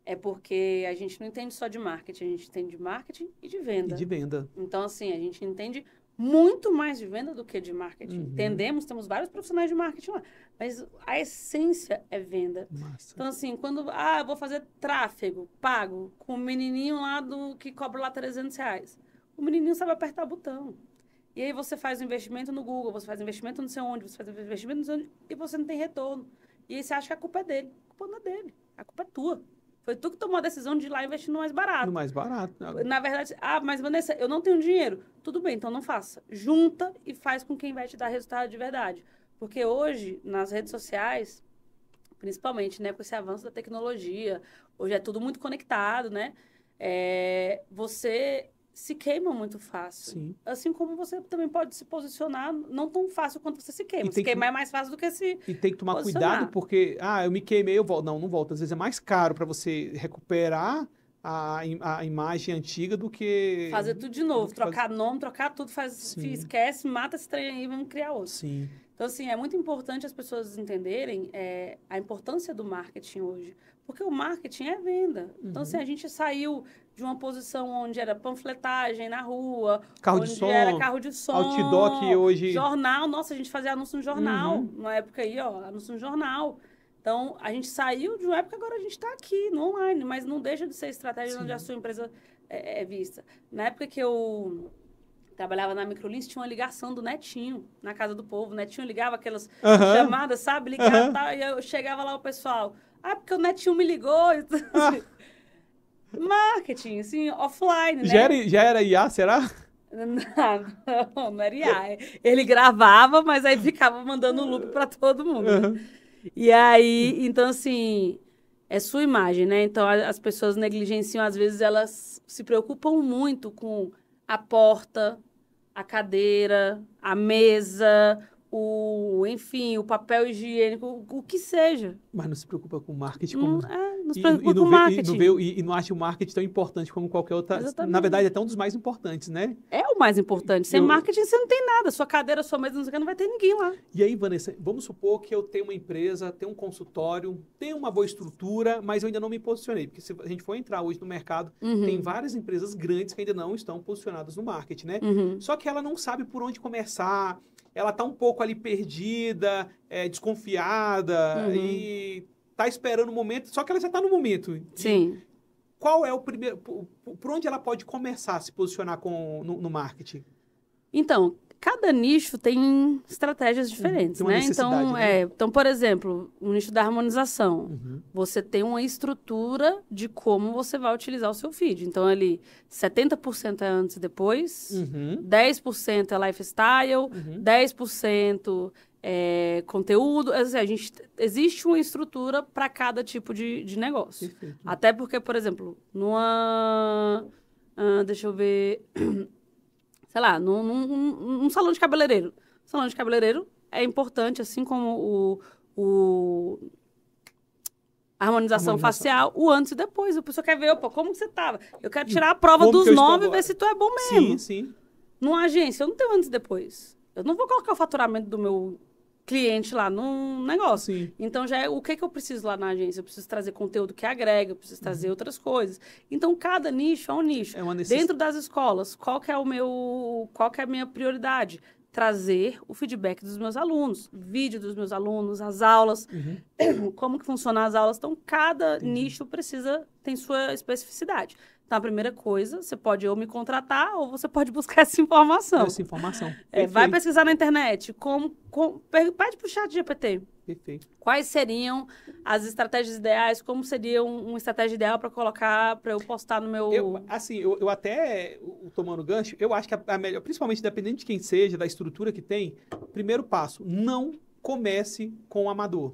é porque a gente não entende só de marketing, a gente entende de marketing e de venda. E de venda. Então, assim, a gente entende muito mais de venda do que de marketing. Entendemos, temos vários profissionais de marketing lá, mas a essência é venda. Massa. Então, assim, quando eu vou fazer tráfego pago com o menininho lá que cobra lá R$300, o menininho sabe apertar botão. E aí você faz um investimento no Google, você faz investimento não sei onde, você faz investimento não sei onde, e você não tem retorno. E aí você acha que a culpa é dele. A culpa não é dele, a culpa é tua. Foi tu que tomou a decisão de ir lá investir no mais barato. No mais barato. Na verdade, mas Vanessa, eu não tenho dinheiro. Tudo bem, então não faça. Junta e faz com quem vai te dar resultado de verdade. Porque hoje, nas redes sociais, principalmente, né, com esse avanço da tecnologia, hoje é tudo muito conectado, né? Você se queima muito fácil. Sim. Assim como você também pode se posicionar não tão fácil quanto você se queima. Se queimar é mais fácil do que se E tem que tomar cuidado porque, eu me queimei, eu volto. Não volto. Às vezes é mais caro para você recuperar a imagem antiga do que... Fazer tudo de novo, trocar nome, trocar tudo, esquece, mata esse trem aí e vamos criar outro. Sim. Então, assim, é muito importante as pessoas entenderem a importância do marketing hoje. Porque o marketing é venda. Então, assim, a gente saiu de uma posição onde era panfletagem na rua, era carro de som, outdoor que hoje... jornal. Nossa, a gente fazia anúncio no jornal. Na época aí, anúncio no jornal. Então, a gente saiu de uma época, agora a gente está aqui, no online. Mas não deixa de ser estratégia onde a sua empresa é vista. Na época que eu trabalhava na Microlins, tinha uma ligação do Netinho na casa do povo. O Netinho ligava aquelas chamadas, sabe? Ligava e tal, e eu chegava lá, o pessoal... porque o Netinho me ligou. Marketing, assim, offline, né? Já era IA, será? Não era IA. Ele gravava, mas aí ficava mandando loop para todo mundo. Né? E aí, então, assim, é sua imagem, né? Então, as pessoas negligenciam, às vezes, elas se preocupam muito com a porta, a cadeira, a mesa, enfim, o papel higiênico, o que seja. Mas não se preocupa com marketing. Não se preocupa com marketing. E não acha o marketing tão importante como qualquer outra. Exatamente. Na verdade, é até um dos mais importantes, né? É o mais importante. Sem marketing, você não tem nada. Sua cadeira, sua mesa, não vai ter ninguém lá. E aí, Vanessa, vamos supor que eu tenho uma empresa, tenho um consultório, tenho uma boa estrutura, mas eu ainda não me posicionei. Porque se a gente for entrar hoje no mercado, tem várias empresas grandes que ainda não estão posicionadas no marketing, né? Só que ela não sabe por onde começar. Ela está um pouco ali perdida, desconfiada e está esperando o momento, só que ela já está no momento. Sim. Qual é o primeiro... Por onde ela pode começar a se posicionar no marketing? Então, cada nicho tem estratégias diferentes, tem uma necessidade, né? Então, por exemplo, o nicho da harmonização. Você tem uma estrutura de como você vai utilizar o seu feed. Então, ali, 70% é antes e depois, 10% é lifestyle, 10% é conteúdo. Assim, existe uma estrutura para cada tipo de negócio. Perfeito. Até porque, por exemplo, deixa eu ver... sei lá, num salão de cabeleireiro. Salão de cabeleireiro é importante, assim como a harmonização facial, o antes e depois. A pessoa quer ver, como que você tava? Eu quero tirar a prova dos 9 e ver se tu é bom mesmo. Sim. Numa agência, eu não tenho antes e depois. Eu não vou colocar o faturamento do meu cliente lá num negócio. Sim. Então, o que eu preciso lá na agência? Eu preciso trazer conteúdo que agrega, eu preciso trazer outras coisas. Então, cada nicho é um nicho. É uma Dentro das escolas, qual que é a minha prioridade? trazer o feedback dos meus alunos, vídeo dos meus alunos, as aulas, como que funcionam as aulas. Então, cada nicho tem sua especificidade. Então, a primeira coisa, você pode ou me contratar ou você pode buscar essa informação. Vai pesquisar na internet. Pede para o ChatGPT. Perfeito. Quais seriam as estratégias ideais? Como seria uma estratégia ideal para colocar, para eu postar no meu... Eu até, tomando gancho, eu acho que a melhor, principalmente dependendo de quem seja, da estrutura que tem, primeiro passo, não comece com o amador.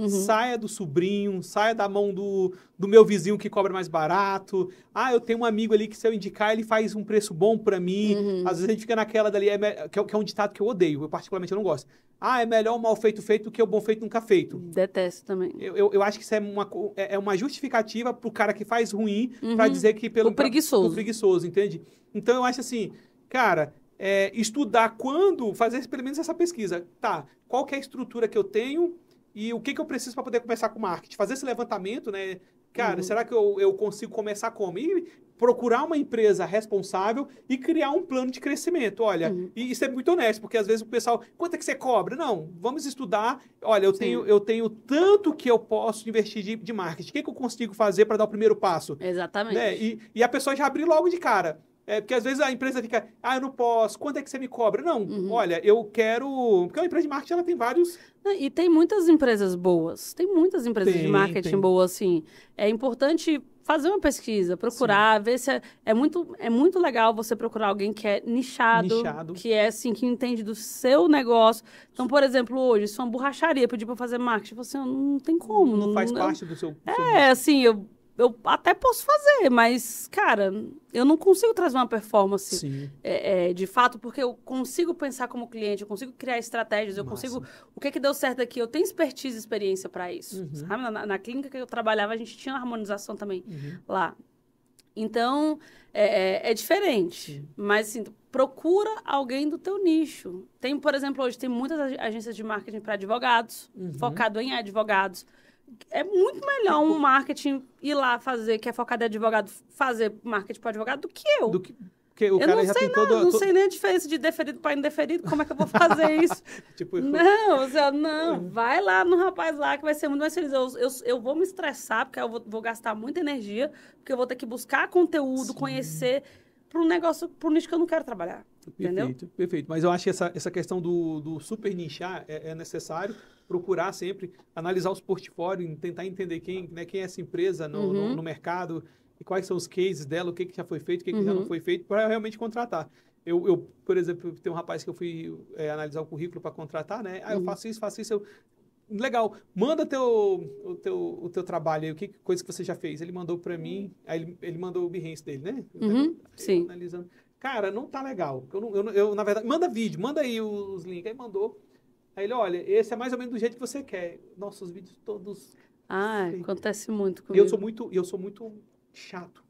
Saia do sobrinho, saia da mão do meu vizinho que cobra mais barato. Eu tenho um amigo ali que se eu indicar, ele faz um preço bom pra mim. Às vezes a gente fica naquela dali, que é um ditado que eu odeio, eu particularmente não gosto. É melhor o mal feito do que o bom feito nunca feito. Detesto também. Eu acho que isso é uma justificativa pro cara que faz ruim pra dizer que pelo... O preguiçoso. O preguiçoso, entende? Então eu acho assim, cara... estudar fazer pelo menos essa pesquisa. Qual que é a estrutura que eu tenho e o que eu preciso para poder começar com marketing? Fazer esse levantamento, né? Cara, será que eu consigo começar como? E procurar uma empresa responsável e criar um plano de crescimento. Olha, e ser muito honesto, porque às vezes o pessoal, quanto é que você cobra? Não, vamos estudar. Olha, eu tenho tanto que eu posso investir de marketing. O que eu consigo fazer para dar o primeiro passo? Exatamente. Né? E a pessoa já abrir logo de cara. Porque às vezes a empresa fica, eu não posso, quanto é que você me cobra? Não, olha, eu quero... Porque uma empresa de marketing, ela tem vários... E tem muitas empresas boas, tem muitas empresas de marketing boas, assim. É importante fazer uma pesquisa, procurar, ver se é muito legal você procurar alguém que é nichado, que é, assim, que entende do seu negócio. Então, por exemplo, hoje, se uma borracharia pedir para fazer marketing, você não tem como. Não faz parte do seu... assim, eu até posso fazer, mas, cara, eu não consigo trazer uma performance de fato, porque eu consigo pensar como cliente, eu consigo criar estratégias, eu consigo... O que deu certo aqui? Eu tenho expertise e experiência para isso, sabe? Na clínica que eu trabalhava, a gente tinha uma harmonização também lá. Então, é diferente. Mas, assim, procura alguém do teu nicho. Tem, por exemplo, hoje tem muitas agências de marketing para advogados, focado em advogados. É muito melhor um marketing ir lá fazer, que é focado em advogado, fazer marketing para advogado do que eu. Porque o cara já tem todo... Não sei nem a diferença de deferido para indeferido, como é que eu vou fazer isso? Não, vai lá no rapaz lá que vai ser muito mais feliz. Eu vou me estressar, porque eu vou gastar muita energia, porque eu vou ter que buscar conteúdo, conhecer, para um negócio, para um nicho que eu não quero trabalhar. Perfeito. Mas eu acho que essa questão do super nichar é necessário. Procurar sempre, analisar os portfólios, tentar entender quem é essa empresa no mercado, e quais são os cases dela, o que já foi feito, o que já não foi feito, para realmente contratar. Eu, por exemplo, tem um rapaz que eu fui analisar o currículo para contratar, né? Eu faço isso. Legal, manda o teu trabalho aí, coisa que você já fez. Ele mandou para mim, aí ele mandou o Behance dele, né? Sim. Analisando. Cara, não tá legal. Eu, na verdade, manda vídeo, manda aí os links. Aí mandou. Aí ele, olha, esse é mais ou menos do jeito que você quer. Nossa, os vídeos todos... acontece muito comigo. Eu sou muito chato.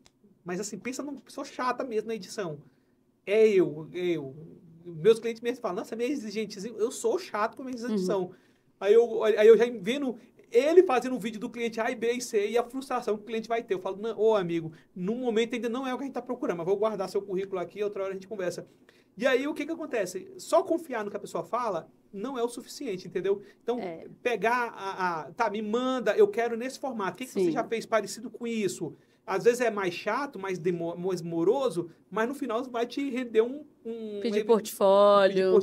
Mas assim, pensa numa pessoa chata mesmo na edição. Eu. Meus clientes mesmo falam, nossa, é meio exigentezinho. Eu sou chato com a minha edição. Aí eu já vendo ele fazendo um vídeo do cliente A, B e C e a frustração que o cliente vai ter. Eu falo, amigo, no momento ainda não é o que a gente está procurando, mas vou guardar seu currículo aqui, outra hora a gente conversa. E aí, o que acontece? Só confiar no que a pessoa fala não é o suficiente, entendeu? Então, pegar me manda, eu quero nesse formato. O que você já fez parecido com isso? Às vezes é mais chato, mais moroso, mas no final vai te render pedir portfólio,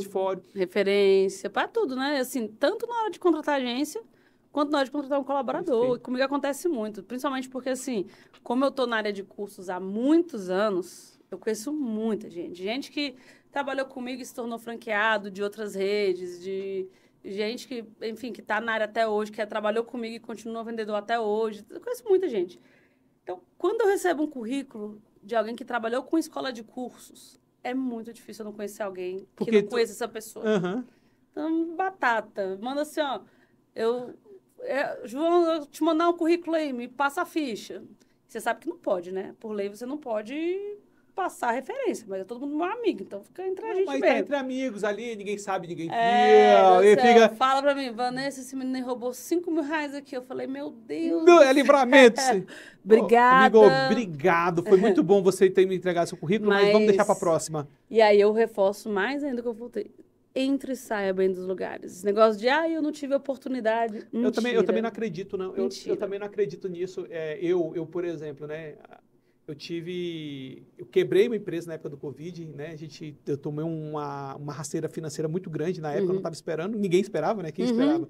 referência, para tudo, né? Assim, tanto na hora de contratar agência, quanto na hora de contratar um colaborador. Perfeito. Comigo acontece muito, principalmente porque, assim, como eu estou na área de cursos há muitos anos, eu conheço muita gente. Gente que trabalhou comigo e se tornou franqueado de outras redes, de gente que, enfim, que está na área até hoje, que trabalhou comigo e continua vendedor até hoje. Eu conheço muita gente. Então, quando eu recebo um currículo de alguém que trabalhou com escola de cursos, é muito difícil eu não conhecer alguém que não conheça essa pessoa. Então, batata. Manda assim, ó, João, eu te mandar um currículo aí, me passa a ficha. Você sabe que não pode, né? Por lei, você não pode passar referência, mas é todo mundo meu amigo, então fica entre a gente mesmo. Mas tá entre amigos ali, ninguém sabe, ninguém fica... Fala pra mim, Vanessa, esse menino roubou R$5.000 aqui. Eu falei, meu Deus. É livramento. Obrigada. Amigo, obrigado. Foi muito bom você ter me entregado seu currículo, mas vamos deixar pra próxima. E aí eu reforço mais ainda que eu voltei. entra e saia bem dos lugares. Esse negócio de, eu não tive oportunidade. Mentira. Eu também não acredito, não. Eu também não acredito nisso. Por exemplo, né? Eu quebrei uma empresa na época do Covid, né? Eu tomei uma rasteira financeira muito grande na época, eu não estava esperando, ninguém esperava, né? Quem esperava?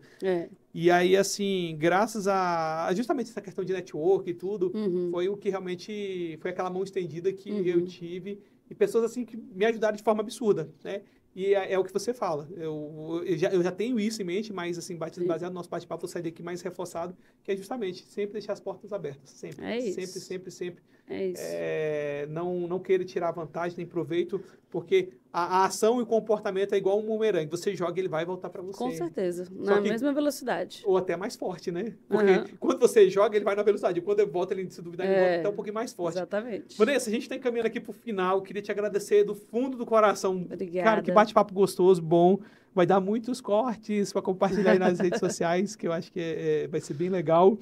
E aí, assim, graças a justamente essa questão de network e tudo, foi o que realmente foi aquela mão estendida que eu tive e pessoas assim que me ajudaram de forma absurda, né? E é o que você fala. Eu já tenho isso em mente, mas assim, baseado no nosso bate-papo, vou sair daqui mais reforçado, que é justamente sempre deixar as portas abertas. Sempre. É isso. Sempre. É isso. Não queira tirar vantagem nem proveito, porque a ação e o comportamento é igual um bumerangue. Você joga, ele vai voltar para você. Com certeza. Na mesma velocidade. Ou até mais forte, né? Porque quando você joga, ele vai na velocidade. Quando ele volta, ele se duvidar, ele volta até um pouquinho mais forte. Exatamente. Vanessa, a gente está encaminhando aqui para o final. Queria te agradecer do fundo do coração. Obrigada. Cara, que bate-papo gostoso, bom. Vai dar muitos cortes para compartilhar aí nas redes sociais, que eu acho que vai ser bem legal.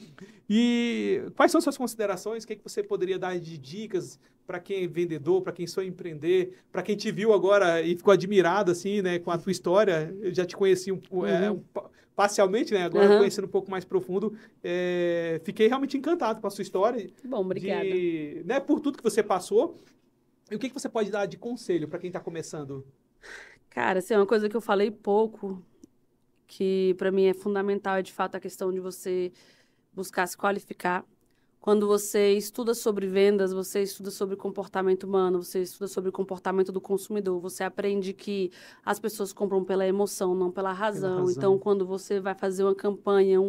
E quais são suas considerações? O que você poderia dar de dicas para quem é vendedor, para quem sonha empreender, para quem te viu agora e ficou admirado assim, né, com a tua história? Eu já te conheci parcialmente, né? Agora conhecendo um pouco mais profundo, fiquei realmente encantado com a sua história. Bom, obrigada. Né, por tudo que você passou. E o que você pode dar de conselho para quem está começando? Cara, assim, uma coisa que eu falei pouco, que para mim é fundamental, é de fato a questão de você buscar se qualificar. Quando você estuda sobre vendas, você estuda sobre comportamento humano, você estuda sobre o comportamento do consumidor, você aprende que as pessoas compram pela emoção, não pela razão. Então, quando você vai fazer uma campanha,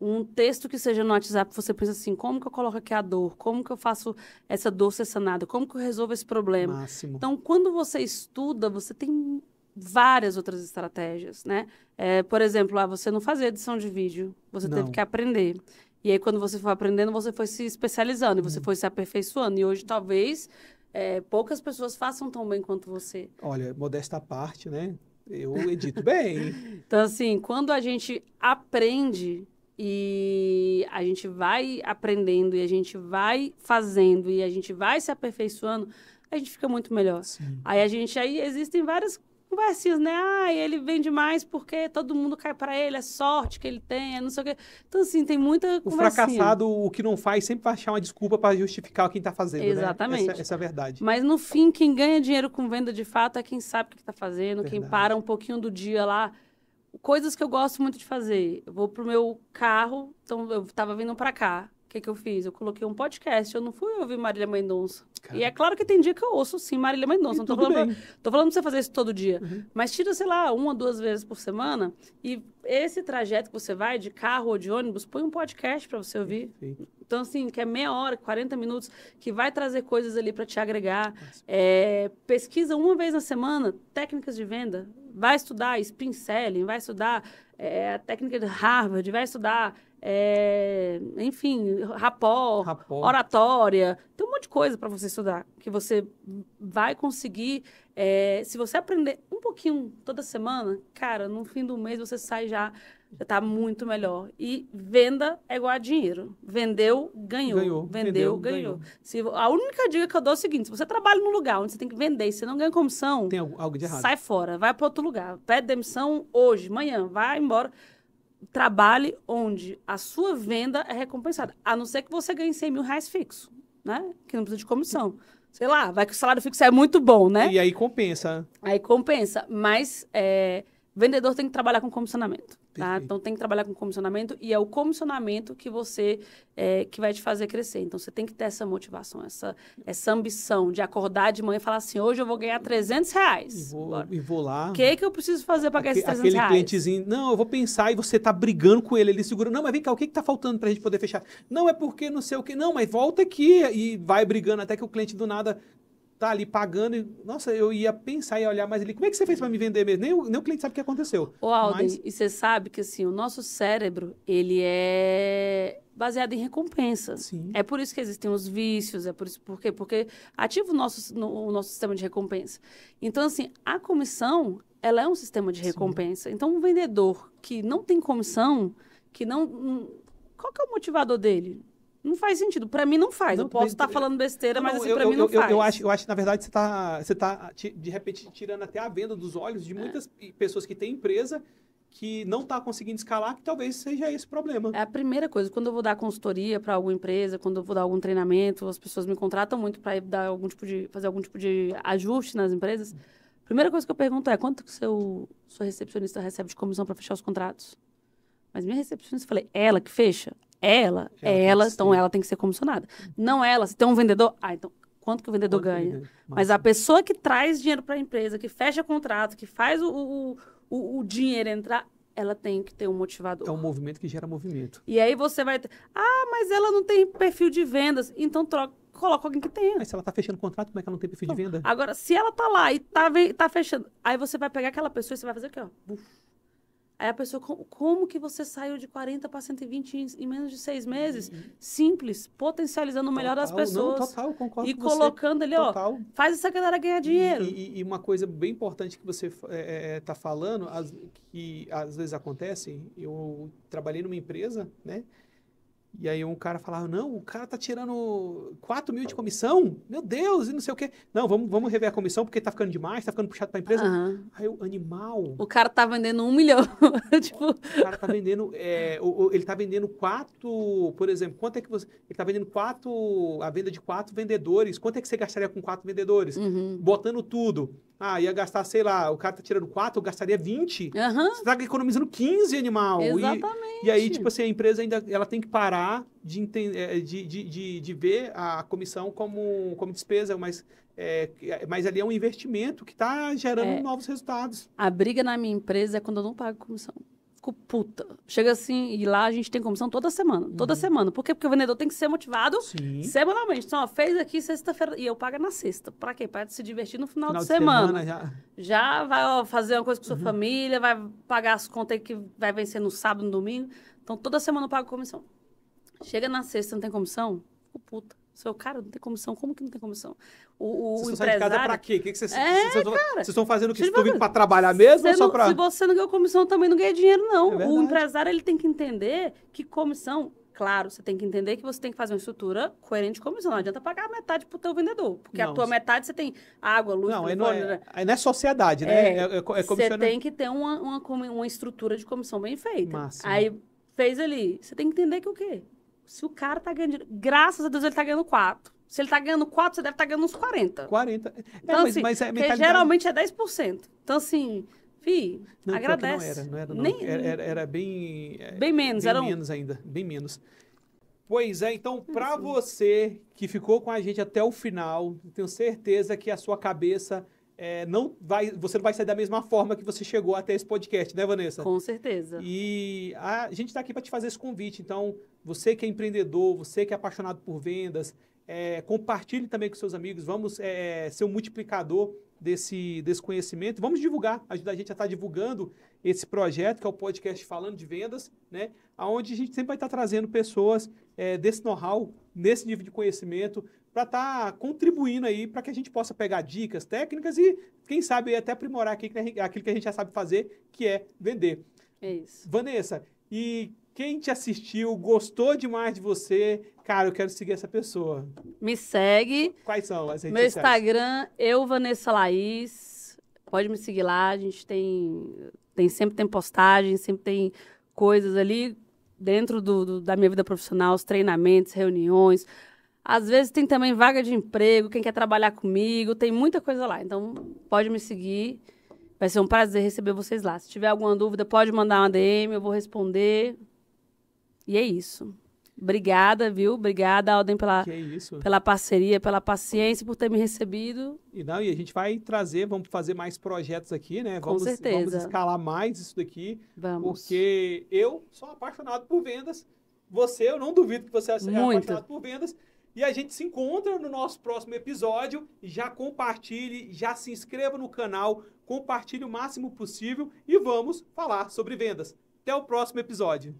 um texto que seja no WhatsApp, você pensa assim, como que eu coloco aqui a dor? Como que eu faço essa dor ser sanada? Como que eu resolvo esse problema? Máximo. Então, quando você estuda, você tem várias outras estratégias, né? Por exemplo, você não fazia edição de vídeo, você teve que aprender. E aí, quando você foi aprendendo, você foi se especializando, e você foi se aperfeiçoando. E hoje, talvez, poucas pessoas façam tão bem quanto você. Olha, modesta à parte, né? Eu edito bem. Então, assim, quando a gente aprende e a gente vai aprendendo, e a gente vai fazendo, e a gente vai se aperfeiçoando, a gente fica muito melhor. Sim. Aí existem várias conversinhas, né? Ele vende mais porque todo mundo cai para ele, é sorte que ele tem, não sei o quê. Então, assim, tem muita conversinha. O fracassado, o que não faz, sempre vai achar uma desculpa para justificar quem está fazendo, Exatamente. né? Essa é a verdade. Mas, no fim, quem ganha dinheiro com venda, de fato, é quem sabe o que está fazendo, Verdade. quem para um pouquinho do dia lá. Coisas que eu gosto muito de fazer. Eu vou pro meu carro, então eu estava vindo para cá. O que eu fiz? Eu coloquei um podcast, eu não fui ouvir Marília Mendonça. Cara. E é claro que tem dia que eu ouço, sim, Marília Mendonça. Não tô falando pra você fazer isso todo dia. Mas tira, sei lá, 1 ou 2 vezes por semana. E esse trajeto que você vai, de carro ou de ônibus, põe um podcast para você ouvir. Perfeito. Então, assim, que é meia hora, 40 minutos, que vai trazer coisas ali para te agregar. Pesquisa 1 vez na semana técnicas de venda. Vai estudar spin selling, vai estudar a técnica de Harvard, vai estudar... enfim, rapport, oratória, tem um monte de coisa para você estudar, que você vai conseguir, se você aprender um pouquinho toda semana, cara, no fim do mês você sai já tá muito melhor. E venda é igual a dinheiro. Vendeu, ganhou. Vendeu, ganhou. A única dica que eu dou é o seguinte, se você trabalha num lugar onde você tem que vender e você não ganha comissão, tem algo de errado. Sai fora, vai para outro lugar, pede demissão hoje, amanhã, vai embora. Trabalhe onde a sua venda é recompensada. A não ser que você ganhe 100 mil reais fixo, né? Que não precisa de comissão. Sei lá, vai que o salário fixo é muito bom, né? E aí compensa. Aí compensa. Mas vendedor tem que trabalhar com comissionamento. Tá? Então, tem que trabalhar com comissionamento e é o comissionamento que que vai te fazer crescer. Então, você tem que ter essa motivação, essa ambição de acordar de manhã e falar assim, hoje eu vou ganhar 300 reais. E vou lá. O que eu preciso fazer para ganhar esses 300 reais? Aquele clientezinho, não, eu vou pensar e você tá brigando com ele segura, não, mas vem cá, o que tá faltando pra gente poder fechar? Não, é porque não sei o que, não, mas volta aqui e vai brigando até que o cliente do nada... tá ali pagando e, nossa, eu ia pensar e olhar mais ali, como é que você fez para me vender mesmo? Nem o cliente sabe o que aconteceu. Ô, Alden, e você sabe que, assim, o nosso cérebro, ele é baseado em recompensa. Sim. É por isso que existem os vícios, porque ativa o nosso sistema de recompensa. Então, assim, a comissão, ela é um sistema de recompensa. Sim. Então, um vendedor que não tem comissão, qual que é o motivador dele? Não faz sentido. Pra mim não faz. Eu posso estar falando besteira, mas assim, pra mim não faz. Eu acho que, na verdade, você tá, de repente, tirando até a venda dos olhos de muitas pessoas que têm empresa que não está conseguindo escalar, que talvez seja esse o problema. É a primeira coisa. Quando eu vou dar consultoria para alguma empresa, quando eu vou dar algum treinamento, as pessoas me contratam muito para fazer algum tipo de ajuste nas empresas. A primeira coisa que eu pergunto é quanto que sua recepcionista recebe de comissão para fechar os contratos? Mas minha recepcionista, eu falei, ela que fecha? Ela, então ela tem que ser comissionada. Não ela, se tem um vendedor, então quanto que o vendedor ganha? Mas a pessoa que traz dinheiro para a empresa, que fecha contrato, que faz o dinheiro entrar, ela tem que ter um motivador. É um movimento que gera movimento. E aí você vai ter, mas ela não tem perfil de vendas, então coloca alguém que tenha. Mas se ela está fechando contrato, como é que ela não tem perfil de venda? Agora, se ela tá lá e tá fechando, aí você vai pegar aquela pessoa e você vai fazer aqui, ó. Buf. Aí a pessoa, como que você saiu de 40 para 120 em menos de 6 meses? Simples, potencializando o melhor das pessoas. Não, total, concordo e com você. colocando ali, total. Faz essa galera ganhar dinheiro. E uma coisa bem importante que você tá falando, que às vezes acontece, eu trabalhei numa empresa, né? E aí um cara falava, não, o cara tá tirando 4 mil de comissão? Meu Deus, e não sei o quê. Não, vamos rever a comissão, porque tá ficando demais, tá ficando puxado pra empresa. Aí o animal... O cara tá vendendo 1 milhão. Tipo... O cara tá vendendo... ele tá vendendo 4... Por exemplo, quanto é que você... Ele tá vendendo a venda de 4 vendedores. Quanto é que você gastaria com 4 vendedores? Botando tudo. Ia gastar, sei lá, o cara tá tirando 4, eu gastaria 20. Você tá economizando 15, animal. Exatamente. E aí, tipo assim, a empresa ainda ela tem que parar de ver a comissão como despesa, mas ali é um investimento que está gerando novos resultados. A briga na minha empresa é quando eu não pago comissão. Fico puta. Chega assim, e lá a gente tem comissão toda semana. Toda semana. Por quê? Porque o vendedor tem que ser motivado semanalmente. Então, fez aqui sexta-feira, e eu pago na sexta. Pra quê? Pra se divertir no final de semana. Já vai fazer uma coisa com sua família, vai pagar as contas aí que vai vencer no sábado, no domingo. Então, toda semana eu pago comissão. Chega na sexta, não tem comissão? Fico puta. Seu cara, não tem comissão? Como que não tem comissão? Vocês estão saindo de casa pra quê? Vocês estão fazendo o quê? Vocês estão vindo pra trabalhar mesmo ou só pra... Se você não ganhou comissão, também não ganha dinheiro, não. O empresário, ele tem que entender que comissão... Claro, você tem que entender que você tem que fazer uma estrutura coerente de comissão. Não adianta pagar metade pro teu vendedor. Porque a tua metade você tem água, luz... Aí não é sociedade, né? Você tem que ter uma estrutura de comissão bem feita. Máximo. Aí, fez ali. Você tem que entender que o quê? Se o cara tá ganhando dinheiro, graças a Deus ele tá ganhando 4. Se ele tá ganhando 4, você deve estar ganhando uns 40. 40. Então, mas a mentalidade... geralmente é 10%. Então, assim, agradece. Não era. Era bem... Bem menos. Bem menos ainda. Bem menos. Pois é, então, para você que ficou com a gente até o final, tenho certeza que a sua cabeça... você não vai sair da mesma forma que você chegou até esse podcast, né, Vanessa? Com certeza. E a gente está aqui para te fazer esse convite. Então, você que é empreendedor, você que é apaixonado por vendas, compartilhe também com seus amigos. Vamos ser um multiplicador desse conhecimento. Vamos divulgar, ajudar a gente a estar divulgando esse projeto, que é o podcast Falando de Vendas, né? Onde a gente sempre vai estar trazendo pessoas desse know-how, nesse nível de conhecimento, para estar contribuindo aí para que a gente possa pegar dicas, técnicas e, quem sabe, até aprimorar aquilo que a gente já sabe fazer, que é vender. É isso. Vanessa, e quem te assistiu, gostou demais de você, cara, eu quero seguir essa pessoa. Me segue. Quais são as redes Meu sociais? Instagram, Vanessa Laís. Pode me seguir lá, a gente sempre tem postagem, sempre tem coisas ali dentro da minha vida profissional, os treinamentos, reuniões. Às vezes tem também vaga de emprego, quem quer trabalhar comigo, tem muita coisa lá. Então, pode me seguir. Vai ser um prazer receber vocês lá. Se tiver alguma dúvida, pode mandar uma DM, eu vou responder. E é isso. Obrigada, viu? Obrigada, Alden, pela parceria, pela paciência, por ter me recebido. E a gente vai vamos fazer mais projetos aqui, né? Com certeza. Vamos escalar mais isso daqui. Vamos. Porque eu sou apaixonado por vendas. Eu não duvido que você é apaixonado por vendas. E a gente se encontra no nosso próximo episódio. Já compartilhe, já se inscreva no canal, compartilhe o máximo possível e vamos falar sobre vendas. Até o próximo episódio.